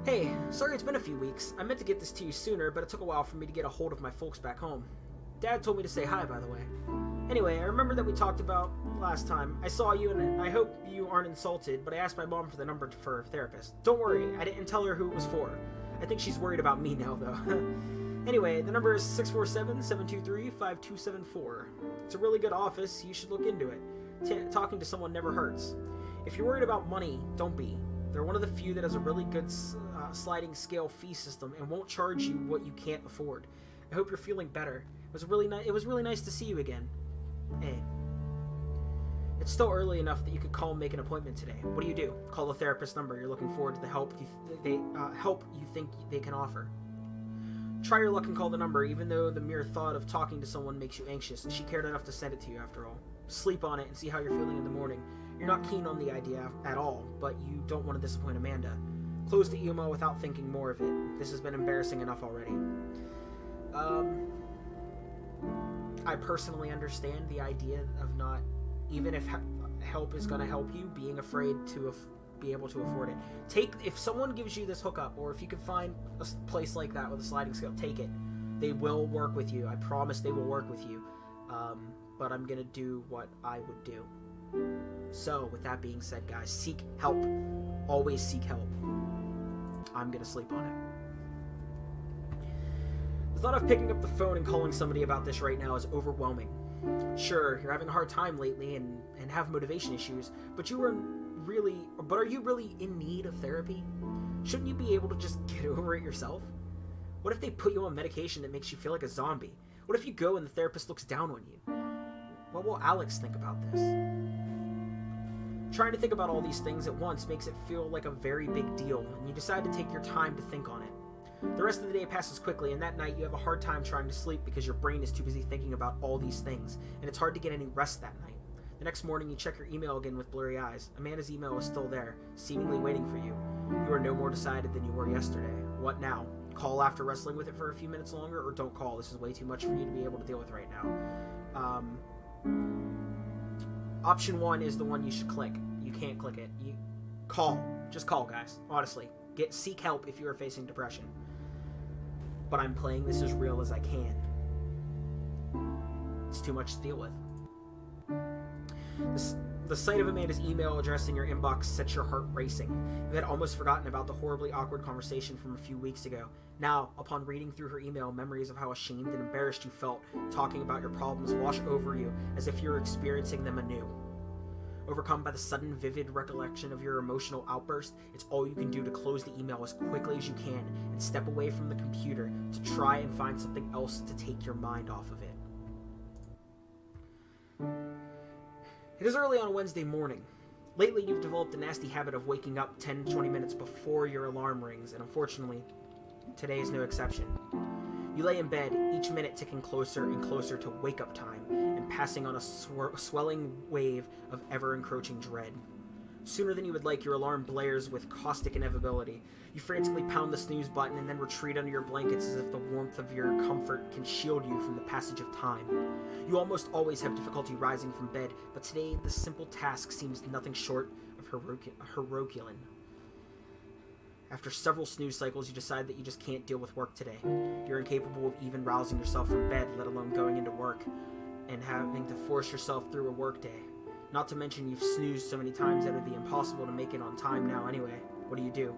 Hey, sorry it's been a few weeks. I meant to get this to you sooner, but it took a while for me to get a hold of my folks back home. Dad told me to say hi, by the way. Anyway, I remember that we talked about last time. I saw you, and I hope you aren't insulted, but I asked my mom for the number for a therapist. Don't worry, I didn't tell her who it was for. I think she's worried about me now, though. Anyway, the number is 647-723-5274. It's a really good office. You should look into it. Talking to someone never hurts. If you're worried about money, don't be. They're one of the few that has a really good sliding scale fee system and won't charge you what you can't afford. I hope you're feeling better. It was really nice to see you again. Hey. It's still early enough that you could call and make an appointment today. What do? Call the therapist number. You're looking forward to the help you think they can offer. Try your luck and call the number, even though the mere thought of talking to someone makes you anxious, and she cared enough to send it to you after all. Sleep on it and see how you're feeling in the morning. You're not keen on the idea at all, but you don't want to disappoint Amanda. Close the email without thinking more of it. This has been embarrassing enough already. I personally understand the idea of not, even if help is going to help you, being afraid to be able to afford it. If someone gives you this hookup, or if you can find a place like that with a sliding scale, take it. They will work with you. I promise they will work with you. But I'm going to do what I would do. So, with that being said, guys, seek help. Always seek help. I'm going to sleep on it. The thought of picking up the phone and calling somebody about this right now is overwhelming. Sure, you're having a hard time lately and have motivation issues, but are you really in need of therapy? Shouldn't you be able to just get over it yourself? What if they put you on medication that makes you feel like a zombie? What if you go and the therapist looks down on you? What will Alex think about this? Trying to think about all these things at once makes it feel like a very big deal, and you decide to take your time to think on it. The rest of the day passes quickly, and that night you have a hard time trying to sleep because your brain is too busy thinking about all these things, and it's hard to get any rest that night. The next morning you check your email again with blurry eyes. Amanda's email is still there, seemingly waiting for you. You are no more decided than you were yesterday. What now? Call after wrestling with it for a few minutes longer, or don't call? This is way too much for you to be able to deal with right now. Option 1 is the one you should click. You can't click it. You call. Just call, guys. Honestly. Seek help if you are facing depression. But I'm playing this as real as I can. It's too much to deal with. The sight of Amanda's email address in your inbox sets your heart racing. You had almost forgotten about the horribly awkward conversation from a few weeks ago. Now, upon reading through her email, memories of how ashamed and embarrassed you felt talking about your problems wash over you as if you were experiencing them anew. Overcome by the sudden, vivid recollection of your emotional outburst, it's all you can do to close the email as quickly as you can and step away from the computer to try and find something else to take your mind off of it. It is early on Wednesday morning. Lately, you've developed a nasty habit of waking up 10-20 minutes before your alarm rings, and unfortunately, today is no exception. You lay in bed, each minute ticking closer and closer to wake-up time, and passing on a swelling wave of ever-encroaching dread. Sooner than you would like, your alarm blares with caustic inevitability. You frantically pound the snooze button and then retreat under your blankets as if the warmth of your comfort can shield you from the passage of time. You almost always have difficulty rising from bed, but today the simple task seems nothing short of Herculean. After several snooze cycles, you decide that you just can't deal with work today. You're incapable of even rousing yourself from bed, let alone going into work and having to force yourself through a work day. Not to mention you've snoozed so many times that it'd be impossible to make it on time now anyway. What do?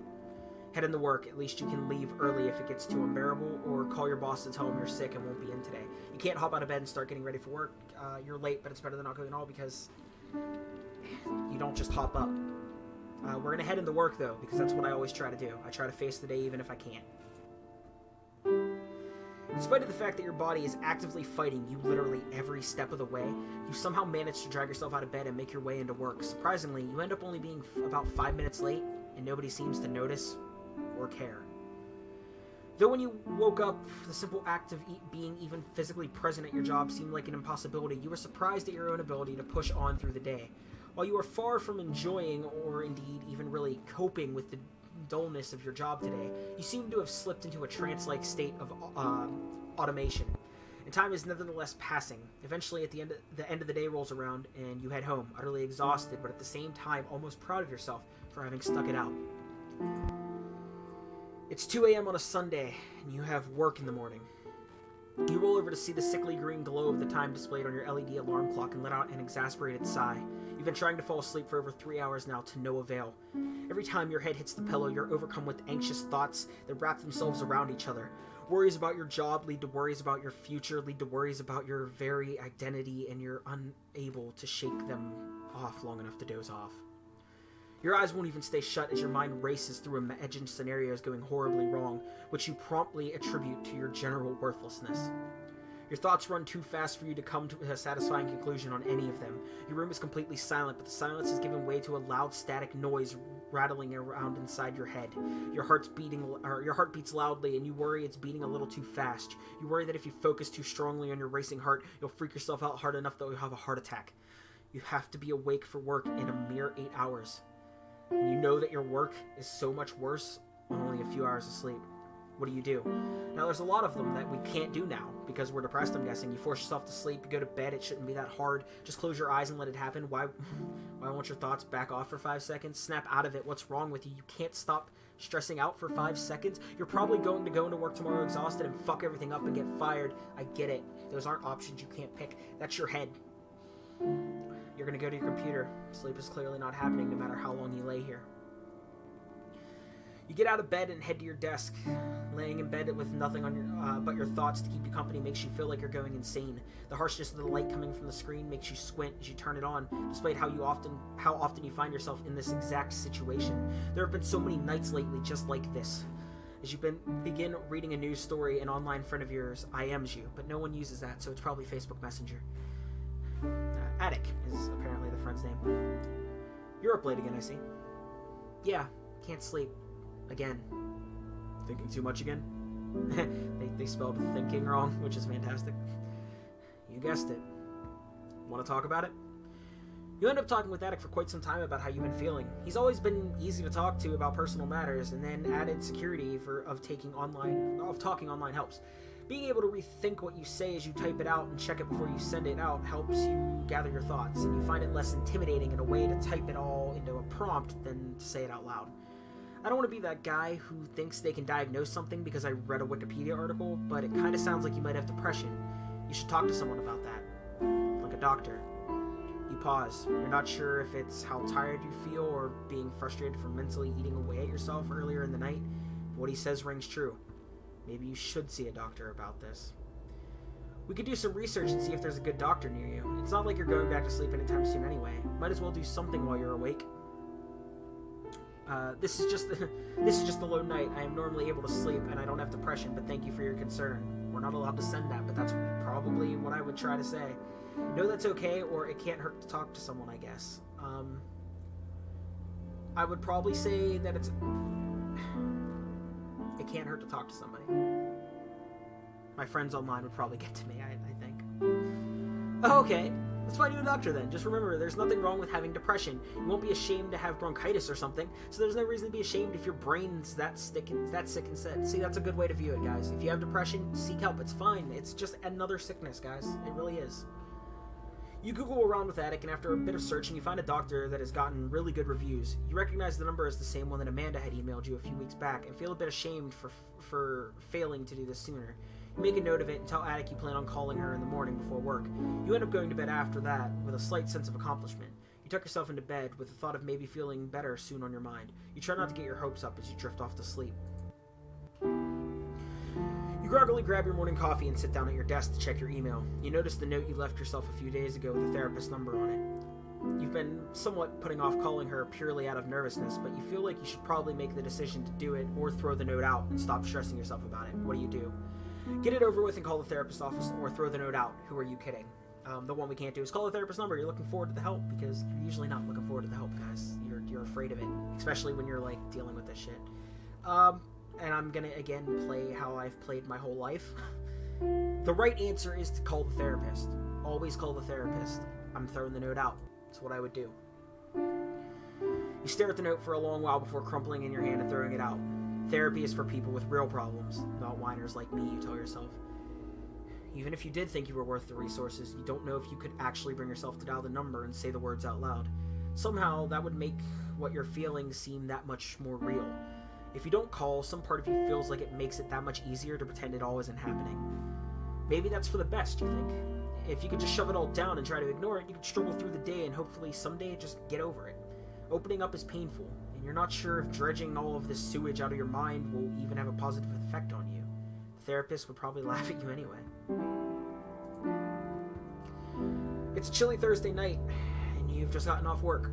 Head into work. At least you can leave early if it gets too unbearable, or call your boss to tell him you're sick and won't be in today. You can't hop out of bed and start getting ready for work. You're late, but it's better than not going at all because you don't just hop up. We're going to head into work, though, because that's what I always try to do. I try to face the day even if I can't. In spite of the fact that your body is actively fighting you literally every step of the way, you somehow manage to drag yourself out of bed and make your way into work. Surprisingly, you end up only being about 5 minutes late, and nobody seems to notice or care. Though when you woke up, the simple act of being even physically present at your job seemed like an impossibility, you were surprised at your own ability to push on through the day. While you are far from enjoying, or indeed even really coping with the dullness of your job today, you seem to have slipped into a trance-like state of automation. And time is nevertheless passing. Eventually, at the end of the day rolls around, and you head home, utterly exhausted, but at the same time almost proud of yourself for having stuck it out. It's 2 a.m. on a Sunday, and you have work in the morning. You roll over to see the sickly green glow of the time displayed on your LED alarm clock and let out an exasperated sigh. You've been trying to fall asleep for over 3 hours now to no avail. Every time your head hits the pillow, you're overcome with anxious thoughts that wrap themselves around each other. Worries about your job lead to worries about your future, lead to worries about your very identity, and you're unable to shake them off long enough to doze off. Your eyes won't even stay shut as your mind races through imagined scenarios going horribly wrong, which you promptly attribute to your general worthlessness. Your thoughts run too fast for you to come to a satisfying conclusion on any of them. Your room is completely silent, but the silence has given way to a loud static noise rattling around inside your head. Your heart beats loudly, and you worry it's beating a little too fast. You worry that if you focus too strongly on your racing heart, you'll freak yourself out hard enough that you'll have a heart attack. You have to be awake for work in a mere 8 hours. And you know that your work is so much worse on only a few hours of sleep. What do? Now, there's a lot of them that we can't do now because we're depressed, I'm guessing. You force yourself to sleep, you go to bed, it shouldn't be that hard. Just close your eyes and let it happen. Why won't your thoughts back off for 5 seconds? Snap out of it. What's wrong with you? You can't stop stressing out for 5 seconds? You're probably going to go into work tomorrow exhausted and fuck everything up and get fired. I get it. Those aren't options you can't pick. That's your head. You're going to go to your computer. Sleep is clearly not happening no matter how long you lay here. You get out of bed and head to your desk. Laying in bed with nothing on your but your thoughts to keep you company makes you feel like you're going insane. The harshness of the light coming from the screen makes you squint as you turn it on, despite how often you find yourself in this exact situation. There have been so many nights lately just like this. As you begin reading a news story, an online friend of yours IMs you, but no one uses that, so it's probably Facebook Messenger. Attic is apparently the friend's name. You're up late again, I see. Yeah, can't sleep. Again. Thinking too much again? they spelled thinking wrong, which is fantastic. You guessed it. Want to talk about it? You end up talking with Attic for quite some time about how you've been feeling. He's always been easy to talk to about personal matters, and then added security of talking online helps. Being able to rethink what you say as you type it out and check it before you send it out helps you gather your thoughts, and you find it less intimidating in a way to type it all into a prompt than to say it out loud. I don't want to be that guy who thinks they can diagnose something because I read a Wikipedia article, but it kind of sounds like you might have depression. You should talk to someone about that. Like a doctor. You pause. You're not sure if it's how tired you feel or being frustrated from mentally eating away at yourself earlier in the night, but what he says rings true. Maybe you should see a doctor about this. We could do some research and see if there's a good doctor near you. It's not like you're going back to sleep anytime soon anyway. Might as well do something while you're awake. This is just a low night. I am normally able to sleep and I don't have depression, but thank you for your concern. We're not allowed to send that, but that's probably what I would try to say. No, that's okay, or it can't hurt to talk to someone, I guess. I would probably say that it can't hurt to talk to somebody. My friends online would probably get to me, I think. Oh, okay. Let's find you a doctor then. Just remember, there's nothing wrong with having depression. You won't be ashamed to have bronchitis or something, so there's no reason to be ashamed if your brain's that sick and sad. See, that's a good way to view it, guys. If you have depression, seek help. It's fine. It's just another sickness, guys. It really is. You Google around with Attic, and after a bit of searching, you find a doctor that has gotten really good reviews. You recognize the number as the same one that Amanda had emailed you a few weeks back, and feel a bit ashamed for failing to do this sooner. You make a note of it and tell Attic you plan on calling her in the morning before work. You end up going to bed after that with a slight sense of accomplishment. You tuck yourself into bed with the thought of maybe feeling better soon on your mind. You try not to get your hopes up as you drift off to sleep. You groggily grab your morning coffee and sit down at your desk to check your email. You notice the note you left yourself a few days ago with the therapist's number on it. You've been somewhat putting off calling her purely out of nervousness, but you feel like you should probably make the decision to do it or throw the note out and stop stressing yourself about it. What do? Get it over with and call the therapist's office, or throw the note out. Who are you kidding? The one we can't do is call the therapist's number. You're looking forward to the help, because you're usually not looking forward to the help, guys. You're afraid of it, especially when you're, like, dealing with this shit. And I'm gonna, again, play how I've played my whole life. The right answer is to call the therapist. Always call the therapist. I'm throwing the note out. That's what I would do. You stare at the note for a long while before crumpling in your hand and throwing it out. Therapy is for people with real problems, not whiners like me, you tell yourself. Even if you did think you were worth the resources, you don't know if you could actually bring yourself to dial the number and say the words out loud. Somehow, that would make what you're feeling seem that much more real. If you don't call, some part of you feels like it makes it that much easier to pretend it all isn't happening. Maybe that's for the best, you think. If you could just shove it all down and try to ignore it, you could struggle through the day and hopefully someday just get over it. Opening up is painful, and you're not sure if dredging all of this sewage out of your mind will even have a positive effect on you. The therapist would probably laugh at you anyway. It's a chilly Thursday night, and you've just gotten off work.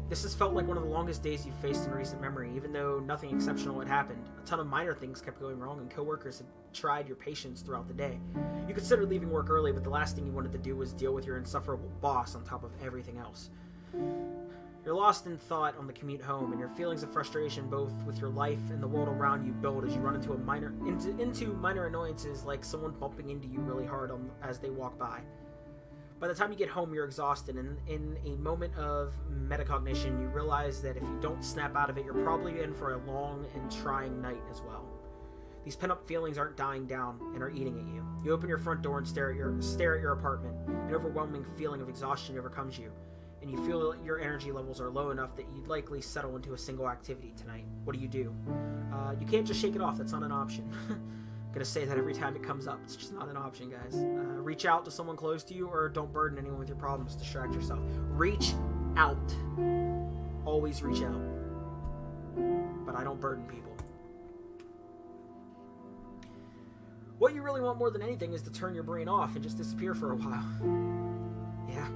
This has felt like one of the longest days you've faced in recent memory, even though nothing exceptional had happened. A ton of minor things kept going wrong, and coworkers had tried your patience throughout the day. You considered leaving work early, but the last thing you wanted to do was deal with your insufferable boss on top of everything else. You're lost in thought on the commute home, and your feelings of frustration both with your life and the world around you build as you run into minor annoyances, like someone bumping into you really hard as they walk by. By the time you get home, you're exhausted, and in a moment of metacognition, you realize that if you don't snap out of it, you're probably in for a long and trying night as well. These pent-up feelings aren't dying down and are eating at you. You open your front door and stare at your apartment. An overwhelming feeling of exhaustion overcomes you, and you feel that your energy levels are low enough that you'd likely settle into a single activity tonight. What do? You can't just shake it off. That's not an option. I'm gonna say that every time it comes up. It's just not an option, guys. Reach out to someone close to you, or don't burden anyone with your problems. Distract yourself. Reach out. Always reach out. But I don't burden people. What you really want more than anything is to turn your brain off and just disappear for a while. Yeah.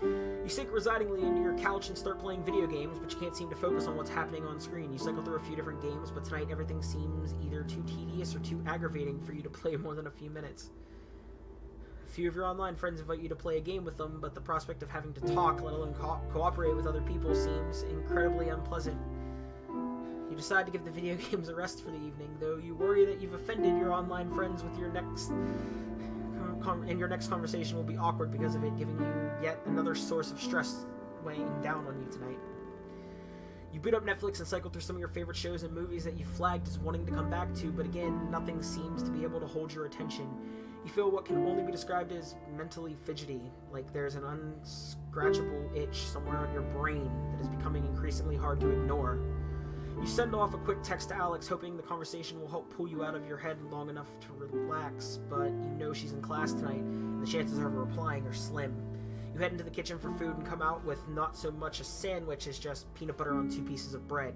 You sink resigningly into your couch and start playing video games, but you can't seem to focus on what's happening on screen. You cycle through a few different games, but tonight everything seems either too tedious or too aggravating for you to play more than a few minutes. A few of your online friends invite you to play a game with them, but the prospect of having to talk, let alone cooperate with other people, seems incredibly unpleasant. You decide to give the video games a rest for the evening, though you worry that you've offended your online friends with your next conversation will be awkward because of it, giving you yet another source of stress weighing down on you tonight. You boot up Netflix and cycle through some of your favorite shows and movies that you flagged as wanting to come back to, but again, nothing seems to be able to hold your attention. You feel what can only be described as mentally fidgety, like there's an unscratchable itch somewhere on your brain that is becoming increasingly hard to ignore. You send off a quick text to Alex, hoping the conversation will help pull you out of your head long enough to relax, but you know she's in class tonight, and the chances of her replying are slim. You head into the kitchen for food and come out with not so much a sandwich as just peanut butter on 2 pieces of bread.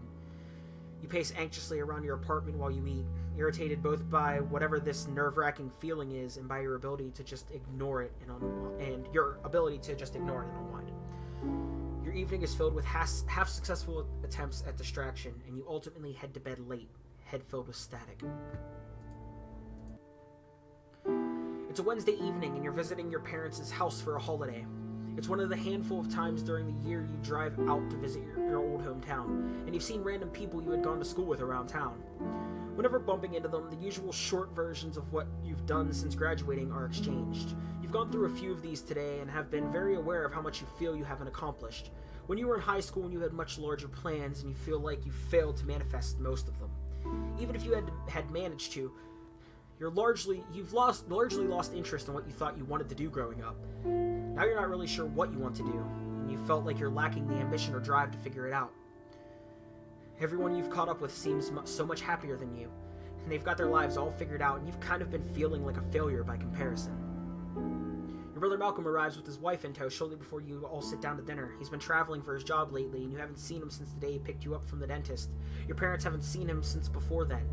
You pace anxiously around your apartment while you eat, irritated both by whatever this nerve-wracking feeling is and by your ability to just ignore it and unwind. Your evening is filled with half-successful attempts at distraction, and you ultimately head to bed late, head filled with static. It's a Wednesday evening, and you're visiting your parents' house for a holiday. It's one of the handful of times during the year you drive out to visit your old hometown, and you've seen random people you had gone to school with around town. Whenever bumping into them, the usual short versions of what you've done since graduating are exchanged. You've gone through a few of these today and have been very aware of how much you feel you haven't accomplished. When you were in high school and you had much larger plans and you feel like you failed to manifest most of them. Even if you had managed to, you've largely lost interest in what you thought you wanted to do growing up. Now you're not really sure what you want to do, and you felt like you're lacking the ambition or drive to figure it out. Everyone you've caught up with seems so much happier than you, and they've got their lives all figured out, and you've kind of been feeling like a failure by comparison. Your brother Malcolm arrives with his wife in tow shortly before you all sit down to dinner. He's been traveling for his job lately, and you haven't seen him since the day he picked you up from the dentist. Your parents haven't seen him since before then.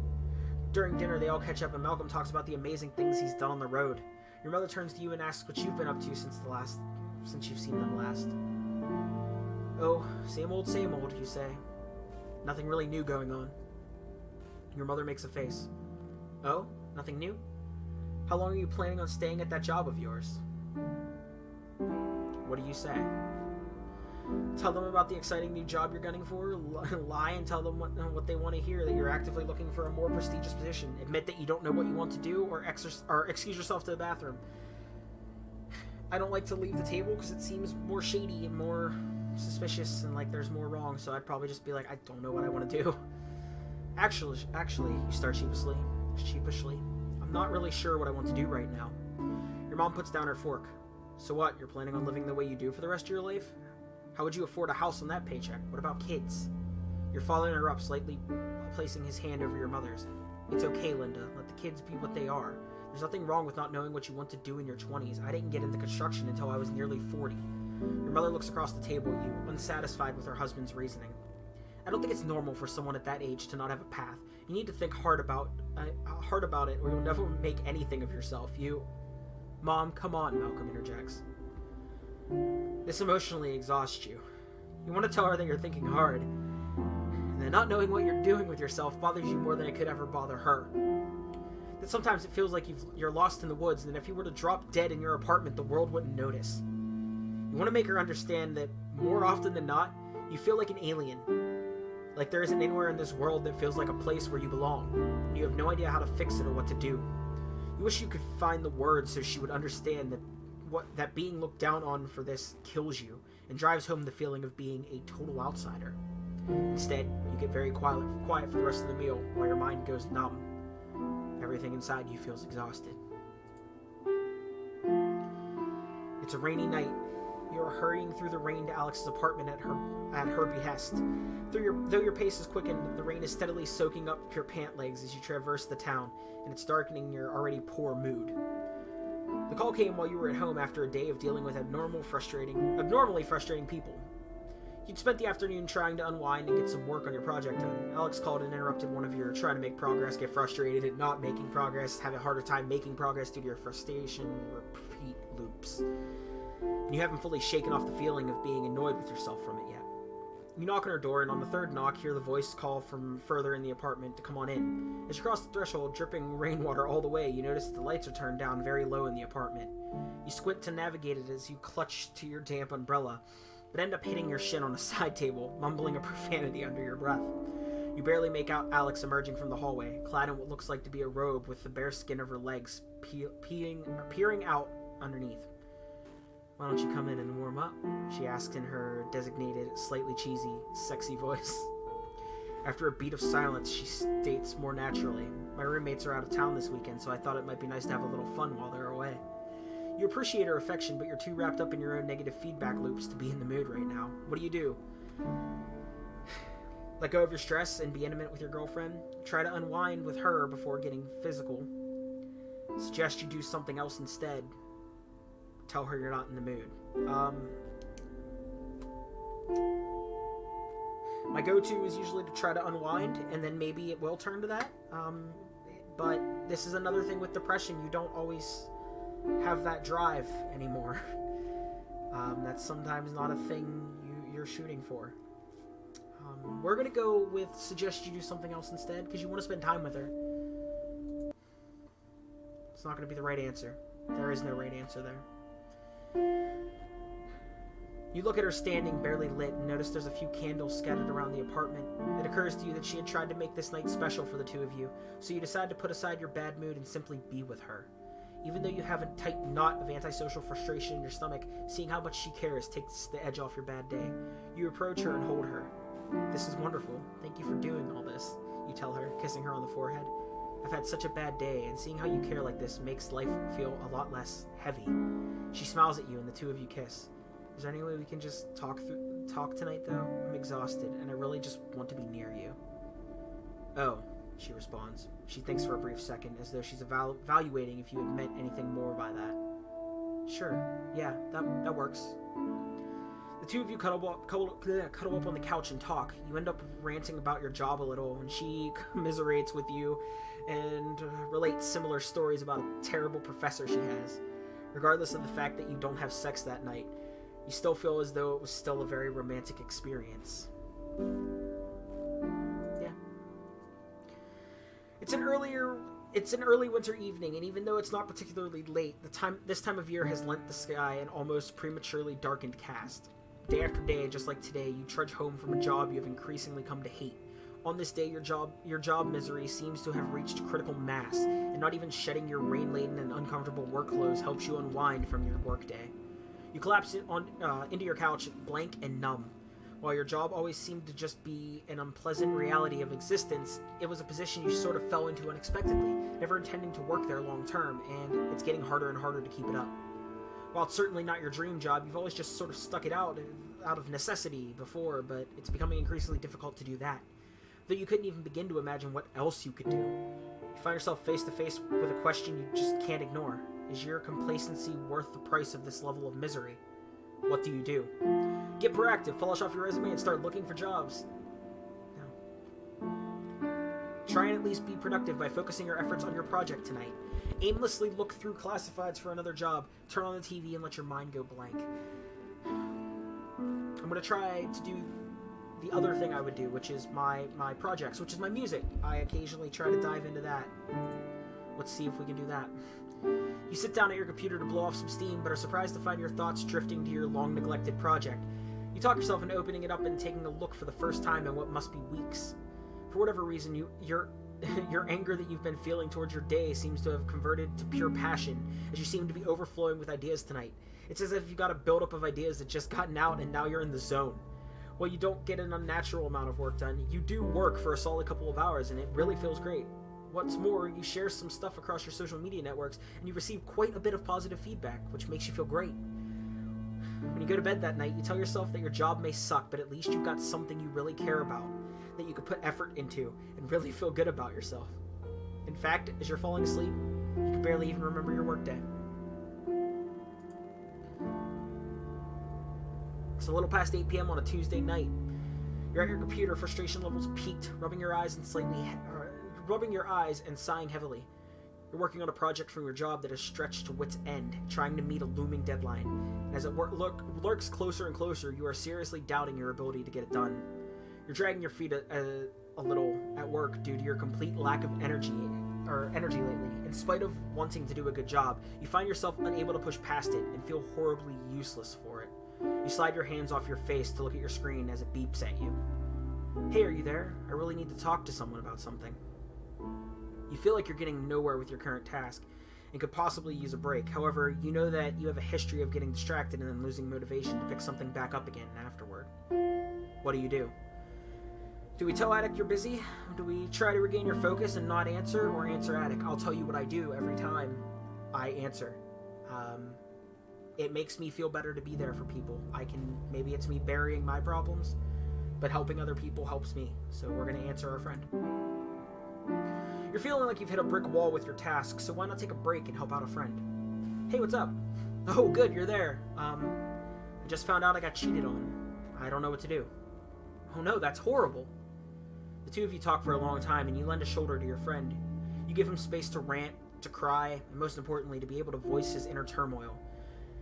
During dinner, they all catch up, and Malcolm talks about the amazing things he's done on the road. Your mother turns to you and asks what you've been up to since you've seen them last. Oh, same old, you say. Nothing really new going on. Your mother makes a face. Oh, nothing new? How long are you planning on staying at that job of yours? What do you say? Tell them about the exciting new job you're gunning for? Lie and tell them what they want to hear, that you're actively looking for a more prestigious position. Admit that you don't know what you want to do, or excuse yourself to the bathroom. I don't like to leave the table because it seems more shady and more suspicious and like there's more wrong, so I'd probably just be like, I don't know what I want to do. Actually, you start sheepishly. I'm not really sure what I want to do right now. Your mom puts down her fork. So what, you're planning on living the way you do for the rest of your life? How would you afford a house on that paycheck? What about kids? Your father interrupts, slightly placing his hand over your mother's. It's okay, Linda. Let the kids be what they are. There's nothing wrong with not knowing what you want to do in your 20s. I didn't get into construction until I was nearly 40. Your mother looks across the table at you, unsatisfied with her husband's reasoning. I don't think it's normal for someone at that age to not have a path. You need to think hard about it, or you'll never make anything of yourself. Mom, come on, Malcolm interjects. This emotionally exhausts you. You want to tell her that you're thinking hard, and that not knowing what you're doing with yourself bothers you more than it could ever bother her. That sometimes it feels like you're lost in the woods, and that if you were to drop dead in your apartment, the world wouldn't notice. You want to make her understand that, more often than not, you feel like an alien. Like there isn't anywhere in this world that feels like a place where you belong, and you have no idea how to fix it or what to do. You wish you could find the words so she would understand that being looked down on for this kills you, and drives home the feeling of being a total outsider. Instead, you get very quiet for the rest of the meal, while your mind goes numb. Everything inside you feels exhausted. It's a rainy night. You are hurrying through the rain to Alex's apartment at her behest. Though your pace is quickened, the rain is steadily soaking up your pant legs as you traverse the town, and it's darkening your already poor mood. The call came while you were at home after a day of dealing with abnormally frustrating people. You'd spent the afternoon trying to unwind and get some work on your project done. Alex called and interrupted one of your trying to make progress, get frustrated at not making progress, have a harder time making progress due to your frustration, repeat loops. And you haven't fully shaken off the feeling of being annoyed with yourself from it yet. You knock on her door, and on the third knock, hear the voice call from further in the apartment to come on in. As you cross the threshold, dripping rainwater all the way, you notice that the lights are turned down very low in the apartment. You squint to navigate it as you clutch to your damp umbrella, but end up hitting your shin on a side table, mumbling a profanity under your breath. You barely make out Alex emerging from the hallway, clad in what looks like to be a robe with the bare skin of her legs peering out underneath. Why don't you come in and warm up? She asked in her designated, slightly cheesy, sexy voice. After a beat of silence, she states more naturally, my roommates are out of town this weekend, so I thought it might be nice to have a little fun while they're away. You appreciate her affection, but you're too wrapped up in your own negative feedback loops to be in the mood right now. What do? Let go of your stress and be intimate with your girlfriend? Try to unwind with her before getting physical. Suggest you do something else instead. Tell her you're not in the mood. My go-to is usually to try to unwind, and then maybe it will turn to that. But this is another thing with depression. You don't always have that drive anymore. That's sometimes not a thing you're shooting for. We're going to go with suggest you do something else instead, because you want to spend time with her. It's not going to be the right answer. There is no right answer there. You look at her standing, barely lit, and notice there's a few candles scattered around the apartment. It occurs to you that she had tried to make this night special for the two of you, so you decide to put aside your bad mood and simply be with her. Even though you have a tight knot of antisocial frustration in your stomach, seeing how much she cares takes the edge off your bad day. You approach her and hold her. This is wonderful. Thank you for doing all this, you tell her, kissing her on the forehead. I've had such a bad day, and seeing how you care like this makes life feel a lot less heavy. She smiles at you, and the two of you kiss. Is there any way we can just talk tonight, though? I'm exhausted, and I really just want to be near you. Oh, she responds. She thinks for a brief second, as though she's evaluating if you had meant anything more by that. Sure, yeah, that works. The two of you cuddle up on the couch and talk. You end up ranting about your job a little, and she commiserates with you and relates similar stories about a terrible professor she has. Regardless of the fact that you don't have sex that night, you still feel as though it was still a very romantic experience. Yeah. It's an early winter evening, and even though it's not particularly late, this time of year has lent the sky an almost prematurely darkened cast. Day after day, just like today, you trudge home from a job you have increasingly come to hate. On this day, your job misery seems to have reached critical mass, and not even shedding your rain-laden and uncomfortable work clothes helps you unwind from your workday. You collapse into your couch, blank and numb. While your job always seemed to just be an unpleasant reality of existence, it was a position you sort of fell into unexpectedly, never intending to work there long term, and it's getting harder and harder to keep it up. While it's certainly not your dream job, you've always just sort of stuck it out of necessity before, but it's becoming increasingly difficult to do that. Though you couldn't even begin to imagine what else you could do. You find yourself face to face with a question you just can't ignore. Is your complacency worth the price of this level of misery? What do you do? Get proactive, polish off your resume, and start looking for jobs. No. Try and at least be productive by focusing your efforts on your project tonight. Aimlessly look through classifieds for another job, turn on the TV, and let your mind go blank. I'm going to try to do the other thing I would do, which is my projects, which is my music. I occasionally try to dive into that. Let's see if we can do that. You sit down at your computer to blow off some steam, but are surprised to find your thoughts drifting to your long-neglected project. You talk yourself into opening it up and taking a look for the first time in what must be weeks. For whatever reason, your anger that you've been feeling towards your day seems to have converted to pure passion, as you seem to be overflowing with ideas tonight. It's as if you got a buildup of ideas that just gotten out and now you're in the zone. While you don't get an unnatural amount of work done, you do work for a solid couple of hours, and it really feels great. What's more, you share some stuff across your social media networks, and you receive quite a bit of positive feedback, which makes you feel great. When you go to bed that night, you tell yourself that your job may suck, but at least you've got something you really care about, that you could put effort into, and really feel good about yourself. In fact, as you're falling asleep, you can barely even remember your workday. It's a little past 8 p.m. on a Tuesday night. You're at your computer, frustration levels peaked, rubbing your eyes and sighing heavily. You're working on a project from your job that is stretched to wit's end, trying to meet a looming deadline. And as it lurks closer and closer, you are seriously doubting your ability to get it done. You're dragging your feet a little at work due to your complete lack of energy lately. In spite of wanting to do a good job, you find yourself unable to push past it and feel horribly useless for it. You slide your hands off your face to look at your screen as it beeps at you. Hey, are you there? I really need to talk to someone about something. You feel like you're getting nowhere with your current task and could possibly use a break. However, you know that you have a history of getting distracted and then losing motivation to pick something back up again afterward. What do? Do we tell Attic you're busy? Do we try to regain your focus and not answer, or answer Attic? I'll tell you what I do every time I answer. It makes me feel better to be there for people. Maybe it's me burying my problems, but helping other people helps me. So we're going to answer our friend. You're feeling like you've hit a brick wall with your task, so why not take a break and help out a friend? Hey, what's up? Oh, good, you're there. I just found out I got cheated on. I don't know what to do. Oh no, that's horrible. The two of you talk for a long time, and you lend a shoulder to your friend. You give him space to rant, to cry, and most importantly, to be able to voice his inner turmoil.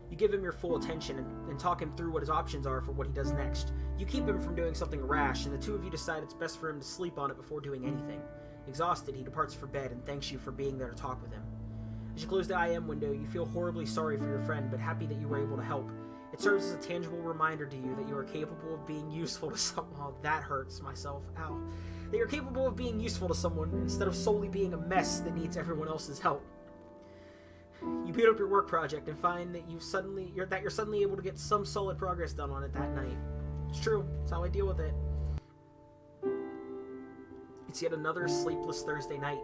You give him your full attention and talk him through what his options are for what he does next. You keep him from doing something rash, and the two of you decide it's best for him to sleep on it before doing anything. Exhausted, he departs for bed and thanks you for being there to talk with him. As you close the IM window, you feel horribly sorry for your friend, but happy that you were able to help. It serves as a tangible reminder to you that you are capable of being useful to someone. Oh, that hurts myself. Ow. That you're capable of being useful to someone instead of solely being a mess that needs everyone else's help. You boot up your work project and find that you're suddenly able to get some solid progress done on it that night. It's true. It's how I deal with it. It's yet another sleepless Thursday night.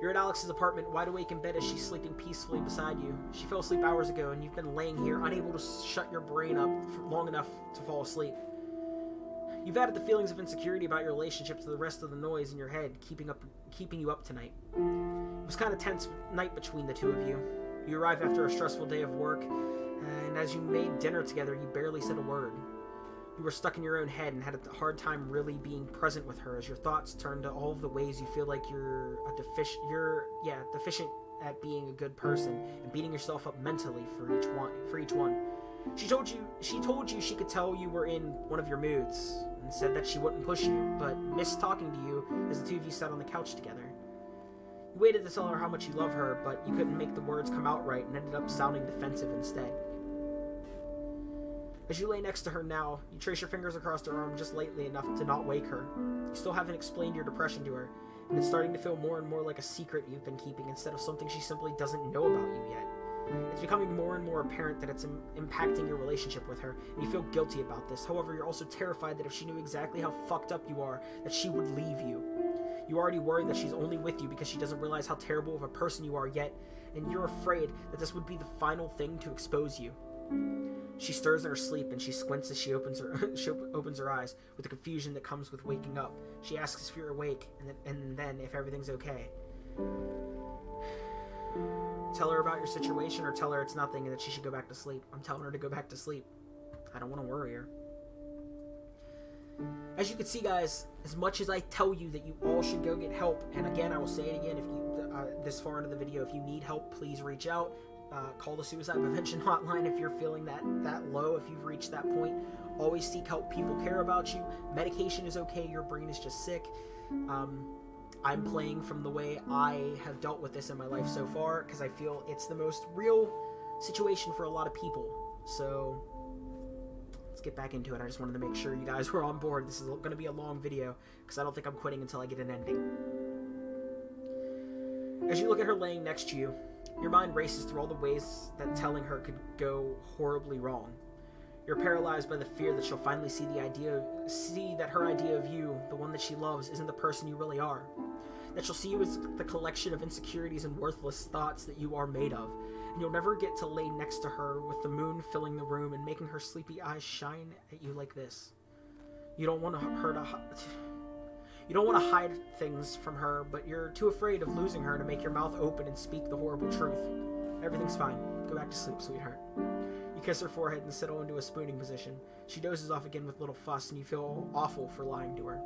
You're at Alex's apartment, wide awake in bed as she's sleeping peacefully beside you. She fell asleep hours ago, and you've been laying here, unable to shut your brain up for long enough to fall asleep. You've added the feelings of insecurity about your relationship to the rest of the noise in your head, keeping you up tonight. It was kind of tense night between the two of you. You arrive after a stressful day of work, and as you made dinner together, you barely said a word. You were stuck in your own head and had a hard time really being present with her as your thoughts turned to all of the ways you feel like you're deficient at being a good person and beating yourself up mentally for each one. She told you she could tell you were in one of your moods and said that she wouldn't push you, but missed talking to you as the two of you sat on the couch together. You waited to tell her how much you love her, but you couldn't make the words come out right and ended up sounding defensive instead. As you lay next to her now, you trace your fingers across her arm just lightly enough to not wake her. You still haven't explained your depression to her, and it's starting to feel more and more like a secret you've been keeping instead of something she simply doesn't know about you yet. It's becoming more and more apparent that it's impacting your relationship with her, and you feel guilty about this. However, you're also terrified that if she knew exactly how fucked up you are, that she would leave you. You already worry that she's only with you because she doesn't realize how terrible of a person you are yet, and you're afraid that this would be the final thing to expose you. She stirs in her sleep and she squints as she opens her eyes with the confusion that comes with waking up. She asks if you're awake and then if everything's okay. Tell her about your situation or tell her it's nothing and that she should go back to sleep. I'm telling her to go back to sleep. I don't want to worry her. As you can see, guys, as much as I tell you that you all should go get help, and again, I will say it again, if you this far into the video, if you need help, please reach out. Call the Suicide Provention Hotline if you're feeling that low, if you've reached that point. Always seek help. People care about you. Medication is okay. Your brain is just sick. I'm playing from the way I have dealt with this in my life so far because I feel it's the most real situation for a lot of people. So let's get back into it. I just wanted to make sure you guys were on board. This is going to be a long video because I don't think I'm quitting until I get an ending. As you look at her laying next to you, your mind races through all the ways that telling her could go horribly wrong. You're paralyzed by the fear that she'll finally see that her idea of you, the one that she loves, isn't the person you really are. That she'll see you as the collection of insecurities and worthless thoughts that you are made of. And you'll never get to lay next to her with the moon filling the room and making her sleepy eyes shine at you like this. You don't want to hide things from her, but you're too afraid of losing her to make your mouth open and speak the horrible truth. Everything's fine. Go back to sleep, sweetheart. You kiss her forehead and settle into a spooning position. She dozes off again with little fuss, and you feel awful for lying to her.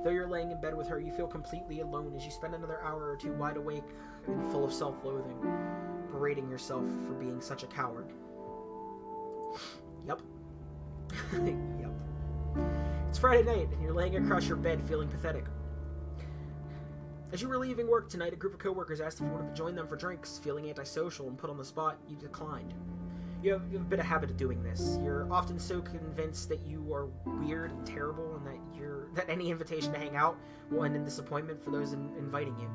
Though you're laying in bed with her, you feel completely alone as you spend another hour or two wide awake and full of self-loathing, berating yourself for being such a coward. Yep. Yep. It's Friday night, and you're laying across your bed feeling pathetic. As you were leaving work tonight, a group of coworkers asked if you wanted to join them for drinks. Feeling antisocial and put on the spot, you declined. You have a bit of habit of doing this. You're often so convinced that you are weird and terrible and that any invitation to hang out will end in disappointment for those inviting you.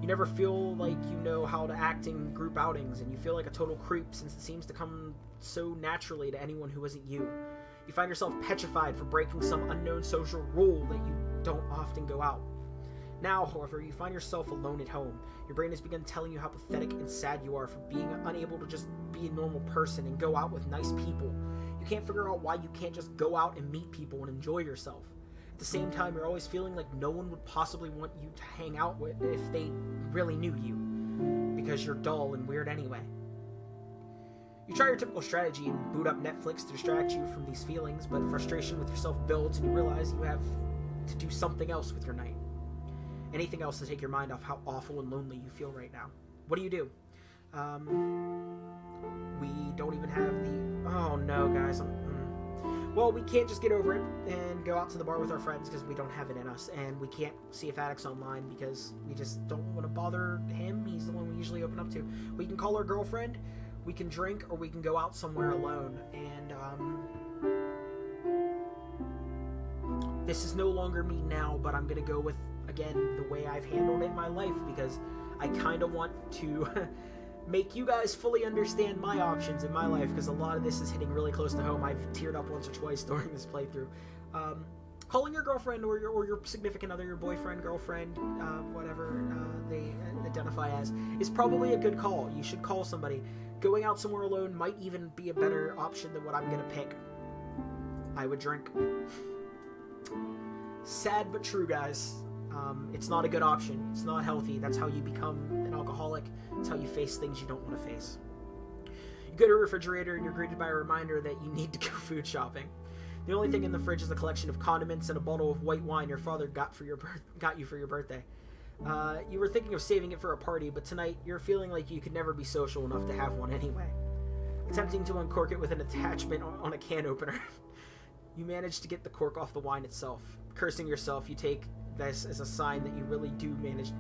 You never feel like you know how to act in group outings, and you feel like a total creep since it seems to come so naturally to anyone who isn't you. You find yourself petrified for breaking some unknown social rule that you don't often go out. Now, however, you find yourself alone at home. Your brain has begun telling you how pathetic and sad you are for being unable to just be a normal person and go out with nice people. You can't figure out why you can't just go out and meet people and enjoy yourself. At the same time, you're always feeling like no one would possibly want you to hang out with if they really knew you, because you're dull and weird anyway. You try your typical strategy and boot up Netflix to distract you from these feelings, but frustration with yourself builds and you realize you have to do something else with your night. Anything else to take your mind off how awful and lonely you feel right now. What do? We don't even have the... Oh no, guys. Well, we can't just get over it and go out to the bar with our friends because we don't have it in us, and we can't see if Addict's online because we just don't want to bother him. He's the one we usually open up to. We can call our girlfriend, we can drink, or we can go out somewhere alone, and this is no longer me now, but I'm gonna go with, again, the way I've handled it in my life, because I kind of want to make you guys fully understand my options in my life, because a lot of this is hitting really close to home. I've teared up once or twice during this playthrough. Calling your girlfriend or your significant other, your boyfriend, girlfriend, whatever they identify as, is probably a good call. You should call somebody. Going out somewhere alone might even be a better option than what I'm going to pick. I would drink. Sad but true, guys. It's not a good option. It's not healthy. That's how you become an alcoholic. It's how you face things you don't want to face. You go to a refrigerator and you're greeted by a reminder that you need to go food shopping. The only thing in the fridge is a collection of condiments and a bottle of white wine your father got you for your birthday. You were thinking of saving it for a party, but tonight you're feeling like you could never be social enough to have one anyway. Attempting to uncork it with an attachment on a can opener, you manage to get the cork off the wine itself. Cursing yourself, you take this as a sign that you really do manage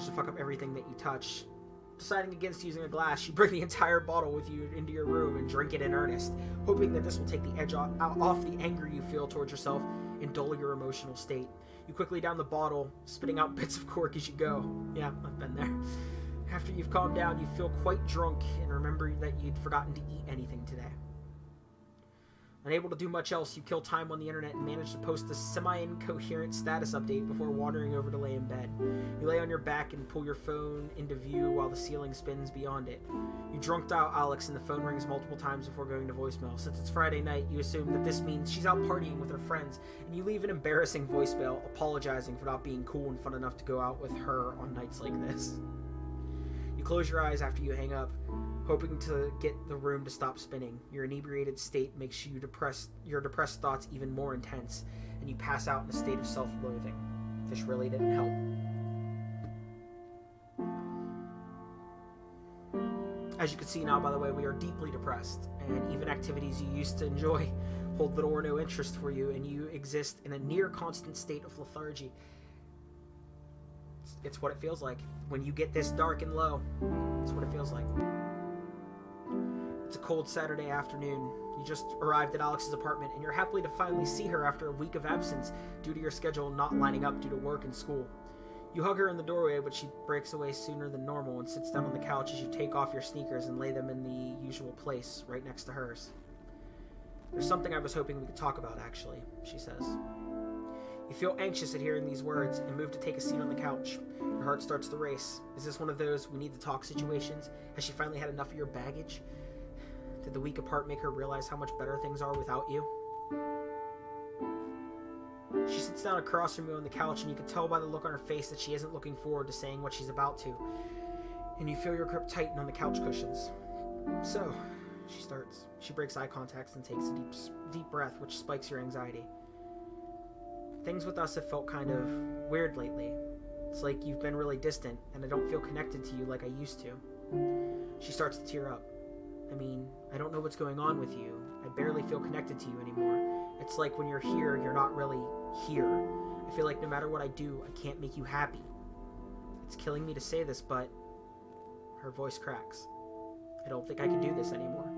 to fuck up everything that you touch. Deciding against using a glass, you bring the entire bottle with you into your room and drink it in earnest, hoping that this will take the edge off the anger you feel towards yourself and dull your emotional state. You quickly down the bottle, spitting out bits of cork as you go. Yeah, I've been there. After you've calmed down, you feel quite drunk and remember that you'd forgotten to eat anything today. Unable to do much else, you kill time on the internet and manage to post a semi-incoherent status update before wandering over to lay in bed. You lay on your back and pull your phone into view while the ceiling spins beyond it. You drunk dial Alex and the phone rings multiple times before going to voicemail. Since it's Friday night, you assume that this means she's out partying with her friends, and you leave an embarrassing voicemail apologizing for not being cool and fun enough to go out with her on nights like this. You close your eyes after you hang up, hoping to get the room to stop spinning. Your inebriated state makes your depressed thoughts even more intense, and you pass out in a state of self-loathing. This really didn't help. As you can see now, by the way, we are deeply depressed, and even activities you used to enjoy hold little or no interest for you, and you exist in a near constant state of lethargy. It's what it feels like. When you get this dark and low, it's what it feels like. It's a cold Saturday afternoon. You just arrived at Alex's apartment, and you're happy to finally see her after a week of absence due to your schedule not lining up due to work and school. You hug her in the doorway, but she breaks away sooner than normal and sits down on the couch as you take off your sneakers and lay them in the usual place, right next to hers. There's something I was hoping we could talk about, actually, she says. You feel anxious at hearing these words and move to take a seat on the couch. Your heart starts to race. Is this one of those we need to talk situations? Has she finally had enough of your baggage? Did the week apart make her realize how much better things are without you? She sits down across from you on the couch, and you can tell by the look on her face that she isn't looking forward to saying what she's about to. And you feel your grip tighten on the couch cushions. So, she starts. She breaks eye contact and takes a deep breath, which spikes your anxiety. Things with us have felt kind of weird lately. It's like you've been really distant, and I don't feel connected to you like I used to. She starts to tear up. I mean, I don't know what's going on with you. I barely feel connected to you anymore. It's like when you're here, you're not really here. I feel like no matter what I do, I can't make you happy. It's killing me to say this, but her voice cracks. I don't think I can do this anymore.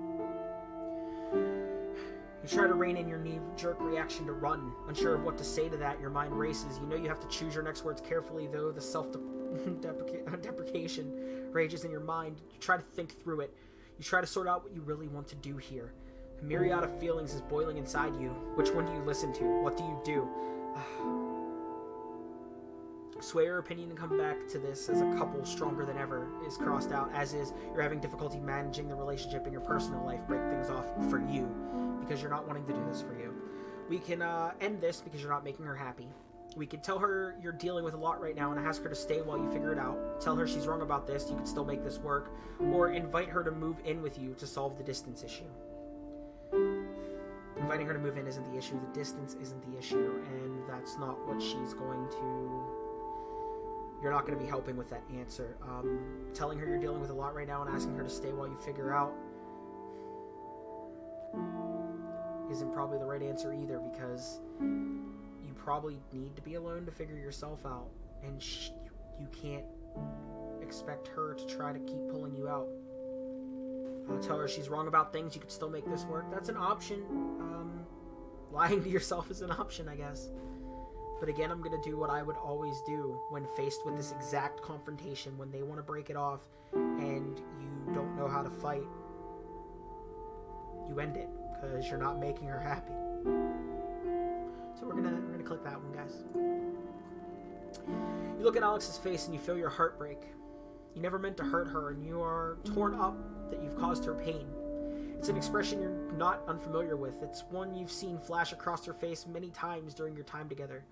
You try to rein in your knee-jerk reaction to run. Unsure of what to say to that, your mind races. You know you have to choose your next words carefully, though the self-deprecation rages in your mind. You try to think through it. You try to sort out what you really want to do here. A myriad of feelings is boiling inside you. Which one do you listen to? What do you do? Sway your opinion and come back to this as a couple stronger than ever is crossed out, as is you're having difficulty managing the relationship in your personal life. Break things off for you because you're not wanting to do this for you. We can end this because you're not making her happy. We could tell her you're dealing with a lot right now and ask her to stay while you figure it out. Tell her she's wrong about this, you can still make this work. Or invite her to move in with you to solve the distance issue. Inviting her to move in isn't the issue, the distance isn't the issue, and that's not what she's going to... You're not going to be helping with that answer. Telling her you're dealing with a lot right now and asking her to stay while you figure out isn't probably the right answer either, because you probably need to be alone to figure yourself out, and you can't expect her to try to keep pulling you out. Tell her she's wrong about things, you could still make this work. That's an option. Lying to yourself is an option, I guess. But again, I'm going to do what I would always do when faced with this exact confrontation, when they want to break it off and you don't know how to fight. You end it, because you're not making her happy. So we're gonna click that one, guys. You look at Alex's face and you feel your heart break. You never meant to hurt her, and you are torn up that you've caused her pain. It's an expression you're not unfamiliar with. It's one you've seen flash across her face many times during your time together.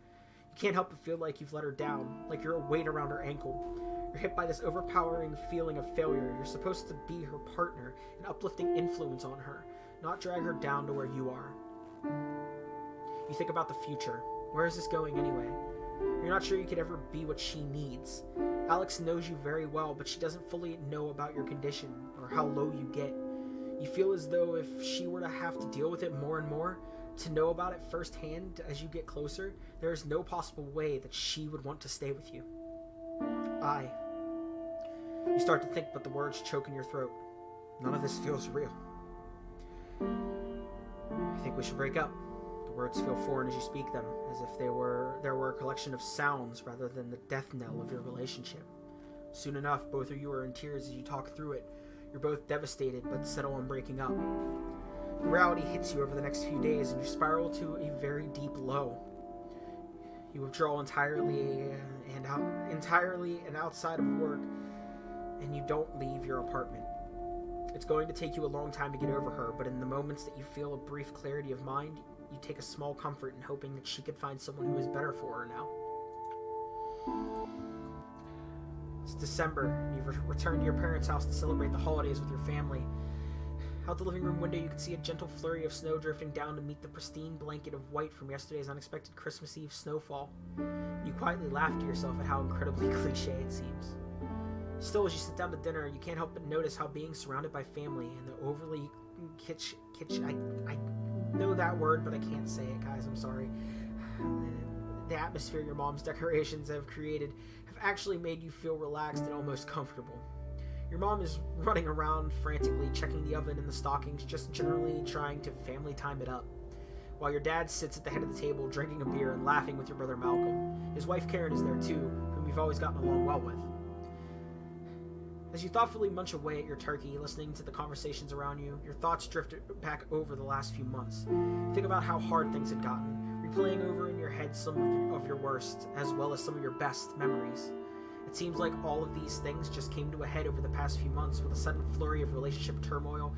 You can't help but feel like you've let her down, like you're a weight around her ankle. You're hit by this overpowering feeling of failure. You're supposed to be her partner, an uplifting influence on her, not drag her down to where you are. You think about the future. Where is this going anyway? You're not sure you could ever be what she needs. Alex knows you very well, but she doesn't fully know about your condition or how low you get. You feel as though if she were to have to deal with it more and more, to know about it firsthand as you get closer, there is no possible way that she would want to stay with you. You start to think, but the words choke in your throat. None of this feels real. I think we should break up. The words feel foreign as you speak them, as if there were a collection of sounds rather than the death knell of your relationship. Soon enough, both of you are in tears as you talk through it. You're both devastated, but settle on breaking up. Reality hits you over the next few days, and you spiral to a very deep low. You withdraw entirely and outside of work, and you don't leave your apartment. It's going to take you a long time to get over her, but in the moments that you feel a brief clarity of mind, you take a small comfort in hoping that she could find someone who is better for her now. It's December, and you've returned to your parents' house to celebrate the holidays with your family. Out the living room window, you can see a gentle flurry of snow drifting down to meet the pristine blanket of white from yesterday's unexpected Christmas Eve snowfall. You quietly laugh to yourself at how incredibly cliche it seems. Still, as you sit down to dinner, you can't help but notice how being surrounded by family and the overly I know that word, but I can't say it, guys, I'm sorry. The atmosphere your mom's decorations have created have actually made you feel relaxed and almost comfortable. Your mom is running around frantically checking the oven and the stockings, just generally trying to family time it up, while your dad sits at the head of the table drinking a beer and laughing with your brother Malcolm. His wife Karen is there too, whom you've always gotten along well with. As you thoughtfully munch away at your turkey, listening to the conversations around you, your thoughts drift back over the last few months. Think about how hard things had gotten, replaying over in your head some of your worst, as well as some of your best memories. It seems like all of these things just came to a head over the past few months with a sudden flurry of relationship turmoil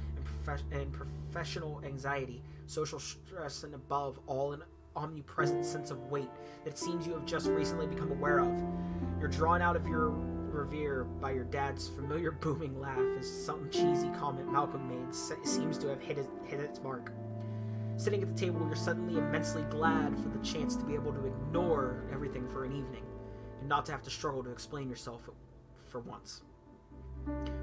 and professional anxiety, social stress, and above all an omnipresent sense of weight that it seems you have just recently become aware of. You're drawn out of your revere by your dad's familiar booming laugh as some cheesy comment Malcolm made seems to have hit its mark. Sitting at the table, you're suddenly immensely glad for the chance to be able to ignore everything for an evening, and not to have to struggle to explain yourself for once.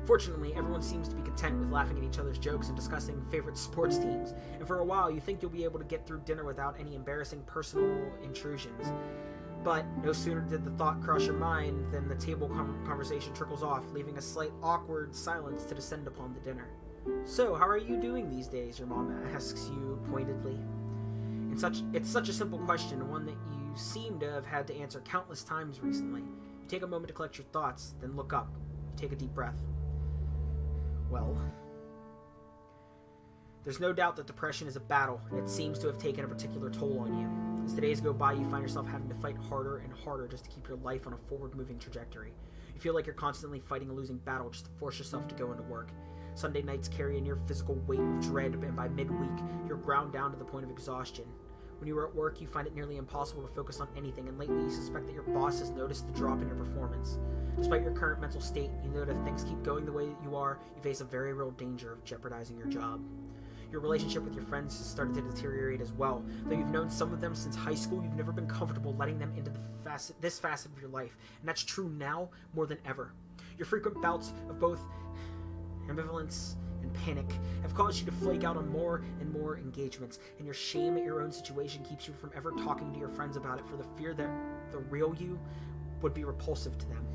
Fortunately, everyone seems to be content with laughing at each other's jokes and discussing favorite sports teams, and for a while you think you'll be able to get through dinner without any embarrassing personal intrusions. But no sooner did the thought cross your mind than the table conversation trickles off, leaving a slight awkward silence to descend upon the dinner. "So, how are you doing these days?" your mom asks you pointedly. It's such a simple question, one that you seem to have had to answer countless times recently. You take a moment to collect your thoughts, then look up. You take a deep breath. Well, there's no doubt that depression is a battle, and it seems to have taken a particular toll on you. As the days go by, you find yourself having to fight harder and harder just to keep your life on a forward-moving trajectory. You feel like you're constantly fighting a losing battle just to force yourself to go into work. Sunday nights carry a near physical weight of dread, and by midweek, you're ground down to the point of exhaustion. When you are at work, you find it nearly impossible to focus on anything, and lately you suspect that your boss has noticed the drop in your performance. Despite your current mental state, you know that if things keep going the way that you are, you face a very real danger of jeopardizing your job. Your relationship with your friends has started to deteriorate as well. Though you've known some of them since high school, you've never been comfortable letting them into this facet of your life, and that's true now more than ever. Your frequent bouts of both ambivalence and panic have caused you to flake out on more and more engagements, and your shame at your own situation keeps you from ever talking to your friends about it for the fear that the real you would be repulsive to them.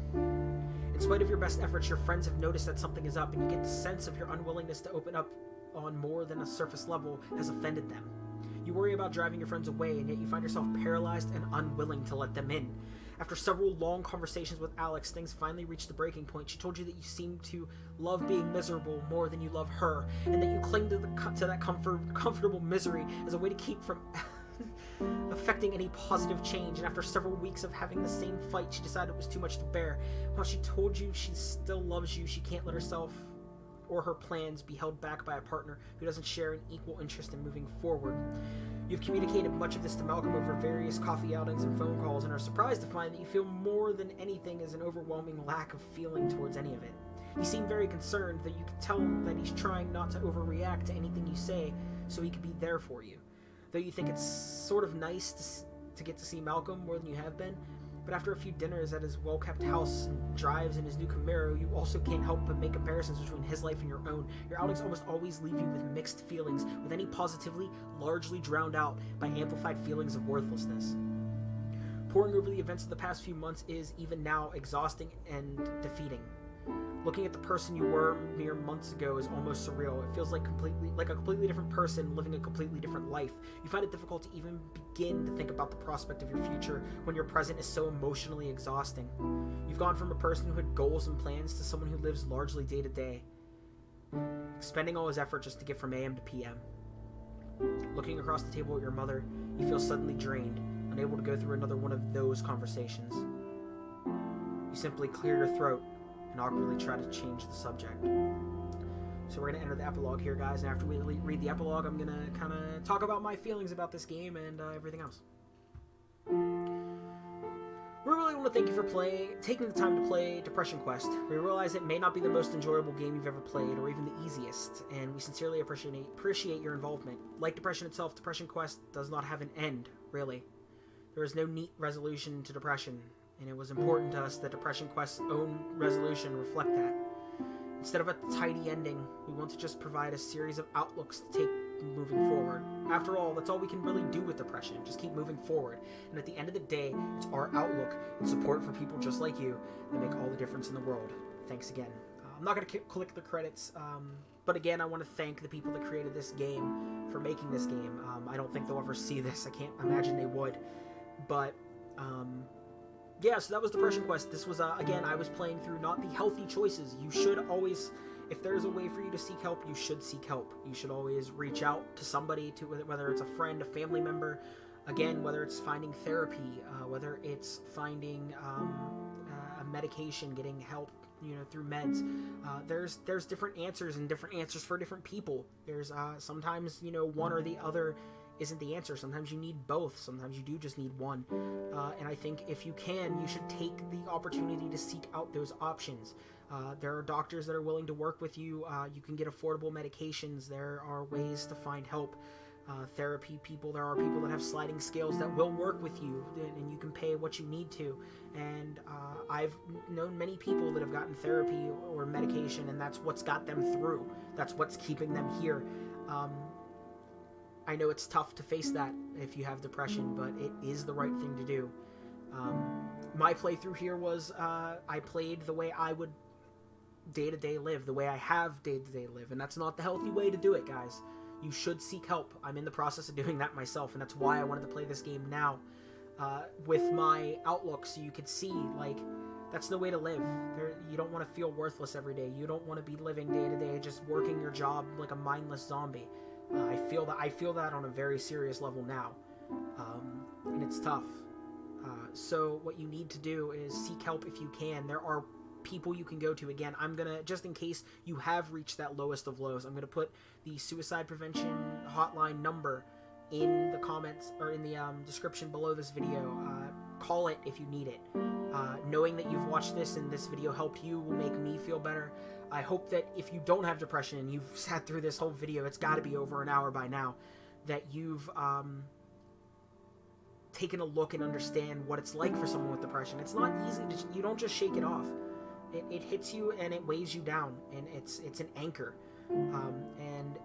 In spite of your best efforts, your friends have noticed that something is up, and you get the sense of your unwillingness to open up on more than a surface level has offended them. You worry about driving your friends away, and yet you find yourself paralyzed and unwilling to let them in. After several long conversations with Alex, things finally reached the breaking point. She told you that you seem to love being miserable more than you love her, and that you cling to that comfortable misery as a way to keep from affecting any positive change. And after several weeks of having the same fight, she decided it was too much to bear. While she told you she still loves you, she can't let herself or her plans be held back by a partner who doesn't share an equal interest in moving forward. You've communicated much of this to Malcolm over various coffee outings and phone calls, and are surprised to find that you feel more than anything as an overwhelming lack of feeling towards any of it. He seemed very concerned, that you could tell that he's trying not to overreact to anything you say so he could be there for you. Though you think it's sort of nice to get to see Malcolm more than you have been, but after a few dinners at his well-kept house and drives in his new Camaro, you also can't help but make comparisons between his life and your own. Your outings almost always leave you with mixed feelings, with any positively largely drowned out by amplified feelings of worthlessness. Poring over the events of the past few months is, even now, exhausting and defeating. Looking at the person you were mere months ago is almost surreal. It feels like a completely different person living a completely different life. You find it difficult to even begin to think about the prospect of your future when your present is so emotionally exhausting. You've gone from a person who had goals and plans to someone who lives largely day to day, expending all his effort just to get from AM to PM. Looking across the table at your mother, you feel suddenly drained, unable to go through another one of those conversations. You simply clear your throat and awkwardly try to change the subject. So we're going to enter the epilogue here, guys, and after we read the epilogue, I'm going to kind of talk about my feelings about this game and everything else. We really want to thank you for taking the time to play Depression Quest. We realize it may not be the most enjoyable game you've ever played, or even the easiest, and we sincerely appreciate your involvement. Like Depression itself, Depression Quest does not have an end, really. There is no neat resolution to depression, and it was important to us that Depression Quest's own resolution reflect that. Instead of a tidy ending, we want to just provide a series of outlooks to take moving forward. After all, that's all we can really do with depression, just keep moving forward. And at the end of the day, it's our outlook and support for people just like you that make all the difference in the world. Thanks again. I'm not going to click the credits, but again, I want to thank the people that created this game for making this game. I don't think they'll ever see this. I can't imagine they would. But, yeah, so that was Depression Quest. This was, again, I was playing through not the healthy choices. You should always, if there's a way for you to seek help, you should seek help. You should always reach out to somebody, whether it's a friend, a family member, again, whether it's finding therapy, whether it's finding a medication, getting help, through meds. There's different answers and different answers for different people. There's sometimes, one or the other isn't the answer. Sometimes you need both. Sometimes you do just need one. And I think if you can, you should take the opportunity to seek out those options. There are doctors that are willing to work with you. You can get affordable medications. There are ways to find help. Therapy people, there are people that have sliding scales that will work with you, and you can pay what you need to. And I've known many people that have gotten therapy or medication, and that's what's got them through. That's what's keeping them here. I know it's tough to face that if you have depression, but it is the right thing to do. My playthrough here was I played the way I would day-to-day live, the way I have day-to-day live, and that's not the healthy way to do it, guys. You should seek help. I'm in the process of doing that myself, and that's why I wanted to play this game now with my outlook, so you could see, like, that's the way to live. You don't want to feel worthless every day. You don't want to be living day-to-day just working your job like a mindless zombie. I feel that on a very serious level now, and it's tough. So what you need to do is seek help if you can. There are people you can go to. Again, I'm gonna, just in case you have reached that lowest of lows, I'm gonna put the Suicide Prevention Hotline number in the comments or in the description below this video. Call it if you need it. Knowing that you've watched this and this video helped you will make me feel better. I hope that if you don't have depression and you've sat through this whole video, it's got to be over an hour by now, that you've taken a look and understand what it's like for someone with depression. It's not easy. You don't just shake it off. It hits you and it weighs you down, and it's an anchor. And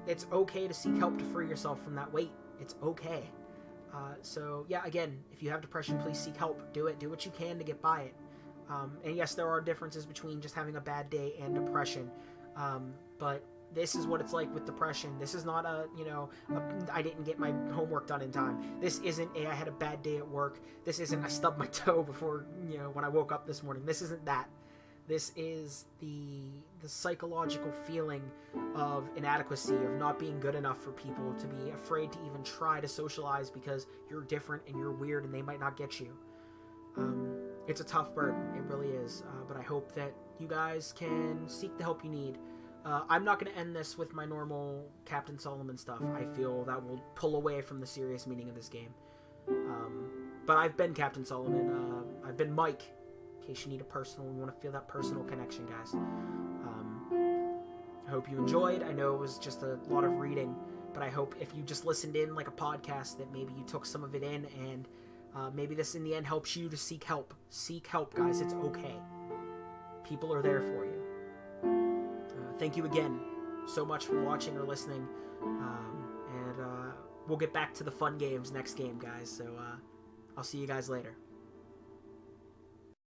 it's okay to seek help to free yourself from that weight. It's okay. So yeah, again, if you have depression, please seek help. Do it. Do what you can to get by it. And yes, there are differences between just having a bad day and depression. But this is what it's like with depression. This is not I didn't get my homework done in time. This isn't I had a bad day at work. This isn't I stubbed my toe before, when I woke up this morning. This isn't that. This is the psychological feeling of inadequacy, of not being good enough for people, to be afraid to even try to socialize because you're different and you're weird and they might not get you. It's a tough burden. It really is. But I hope that you guys can seek the help you need. I'm not going to end this with my normal Captain Solomon stuff. I feel that will pull away from the serious meaning of this game. But I've been Captain Solomon. I've been Mike. In case you need you want to feel that personal connection, guys. I hope you enjoyed. I know it was just a lot of reading, but I hope if you just listened in like a podcast that maybe you took some of it in, and maybe this in the end helps you to seek help. Seek help, guys. It's okay. People are there for you. Thank you again so much for watching or listening, and we'll get back to the fun games next game, guys. So I'll see you guys later.